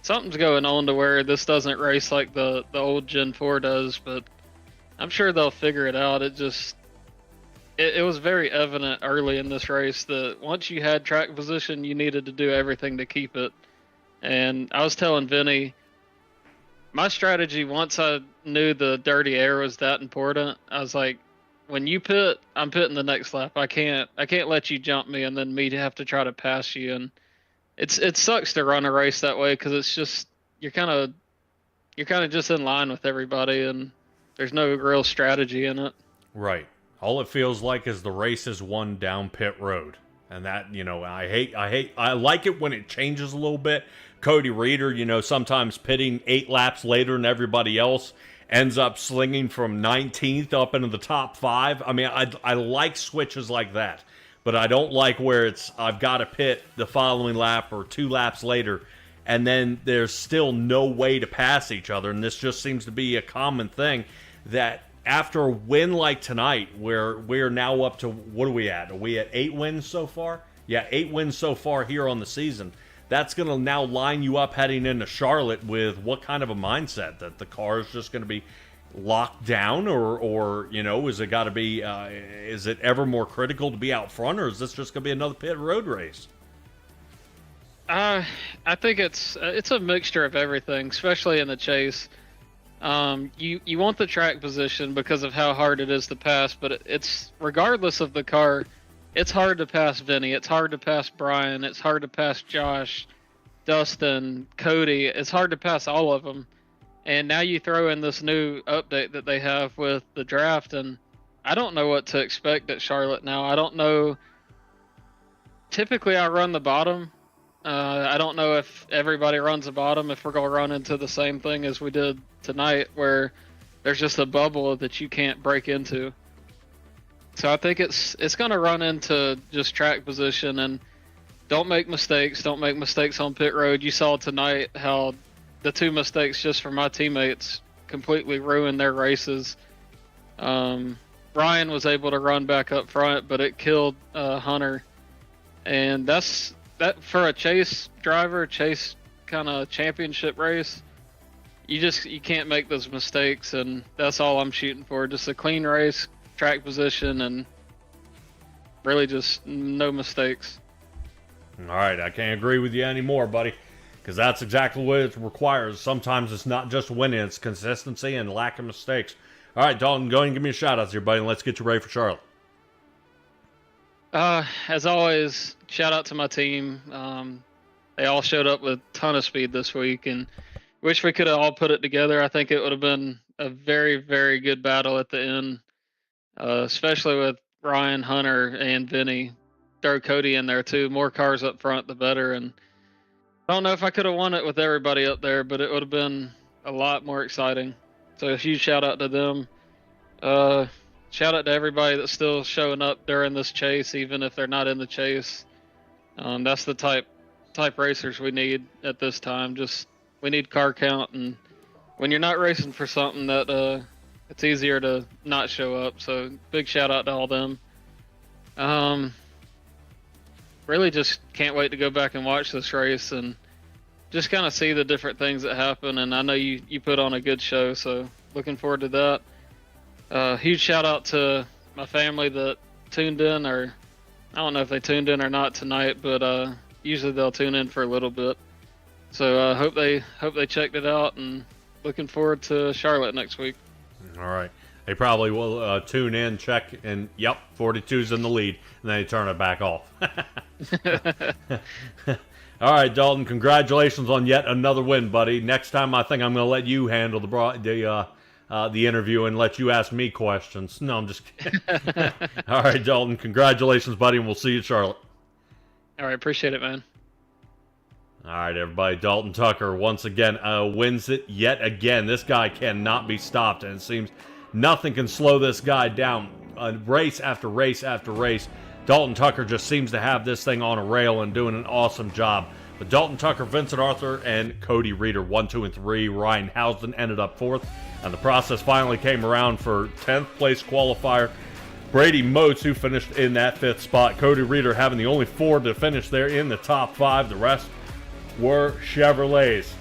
something's going on to where this doesn't race like the old Gen 4 does, but I'm sure they'll figure it out. It was very evident early in this race that once you had track position, you needed to do everything to keep it. And I was telling Vinny, my strategy once I knew the dirty air was that important, I was like, when you pit, I'm pitting the next lap. I can't let you jump me and then me have to try to pass you. And it sucks to run a race that way because it's just you're kind of just in line with everybody and there's no real strategy in it. Right. All it feels like is the race is won down pit road. And that, I like it when it changes a little bit. Cody Reeder, sometimes pitting 8 laps later than everybody else, ends up slinging from 19th up into the top 5. I mean, I like switches like that, but I don't like where I've got to pit the following lap or 2 laps later, and then there's still no way to pass each other. And this just seems to be a common thing that after a win like tonight, where we're now up to, what are we at? Are we at 8 wins so far? Yeah, 8 wins so far here on the season. That's going to now line you up heading into Charlotte with what kind of a mindset? That the car is just going to be locked down, or is it got to be, is it ever more critical to be out front, or is this just going to be another pit road race? I think it's a mixture of everything, especially in the chase. You want the track position because of how hard it is to pass, but it's regardless of the car, it's hard to pass Vinny, it's hard to pass Brian, it's hard to pass Josh, Dustin, Cody. It's hard to pass all of them. And now you throw in this new update that they have with the draft, and I don't know what to expect at Charlotte now. I don't know. Typically, I run the bottom. I don't know if everybody runs the bottom, if we're going to run into the same thing as we did tonight, where there's just a bubble that you can't break into. So I think it's going to run into just track position, and don't make mistakes. Don't make mistakes on pit road. You saw tonight how the 2 mistakes just from my teammates completely ruined their races. Brian was able to run back up front, but it killed Hunter. And that for a chase driver, chase kind of championship race, you can't make those mistakes, and that's all I'm shooting for. Just a clean race, track position, and really just no mistakes. All right, I can't agree with you anymore, buddy, because that's exactly what it requires. Sometimes it's not just winning, it's consistency and lack of mistakes. All right, Dalton, go ahead and give me a shout out here, buddy, and let's get you ready for Charlotte. As always, shout out to my team. They all showed up with a ton of speed this week, and wish we could have all put it together. I think it would have been a very, very good battle at the end, especially with Ryan, Hunter, and Vinny. Throw Cody in there too. More cars up front, the better. And I don't know if I could have won it with everybody up there, but it would have been a lot more exciting. So a huge shout out to them. Shout out to everybody that's still showing up during this chase, even if they're not in the chase. That's the type racers we need at this time. We need car count, and when you're not racing for something, that it's easier to not show up. So big shout out to all them. Really just can't wait to go back and watch this race and just kind of see the different things that happen. And I know you put on a good show, so looking forward to that. Huge shout out to my family that tuned in, or I don't know if they tuned in or not tonight, but usually they'll tune in for a little bit. So hope they checked it out, and looking forward to Charlotte next week. All right. They probably will tune in, check, and yep, 42's in the lead, and then they turn it back off. All right, Dalton, congratulations on yet another win, buddy. Next time, I think I'm going to let you handle the interview and let you ask me questions. No, I'm just kidding. All right, Dalton, congratulations, buddy, and we'll see you at Charlotte. All right, appreciate it, man. All right, everybody, Dalton Tucker once again wins it yet again. This guy cannot be stopped, and it seems nothing can slow this guy down. Race after race after race, Dalton Tucker just seems to have this thing on a rail and doing an awesome job. But Dalton Tucker, Vincent Arthur, and Cody Reeder, 1, 2, and 3. Ryan Housden ended up 4th. And the process finally came around for 10th place qualifier Brady Motes, who finished in that 5th spot. Cody Reeder having the only 4 to finish there in the top 5. The rest were Chevrolets.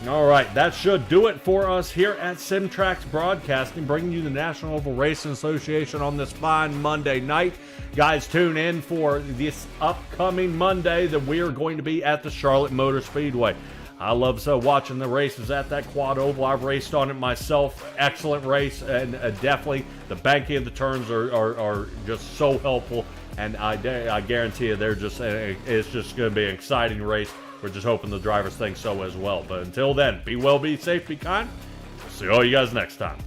All right, that should do it for us here at SimTraX Broadcasting, bringing you the National Oval Racing Association on this fine Monday night. Guys, tune in for this upcoming Monday that we are going to be at the Charlotte Motor Speedway. I love watching the races at that quad oval. I've raced on it myself. Excellent race, and definitely the banking of the turns are just so helpful. And I guarantee you, it's just going to be an exciting race. We're just hoping the drivers think so as well. But until then, be well, be safe, be kind. See all you guys next time.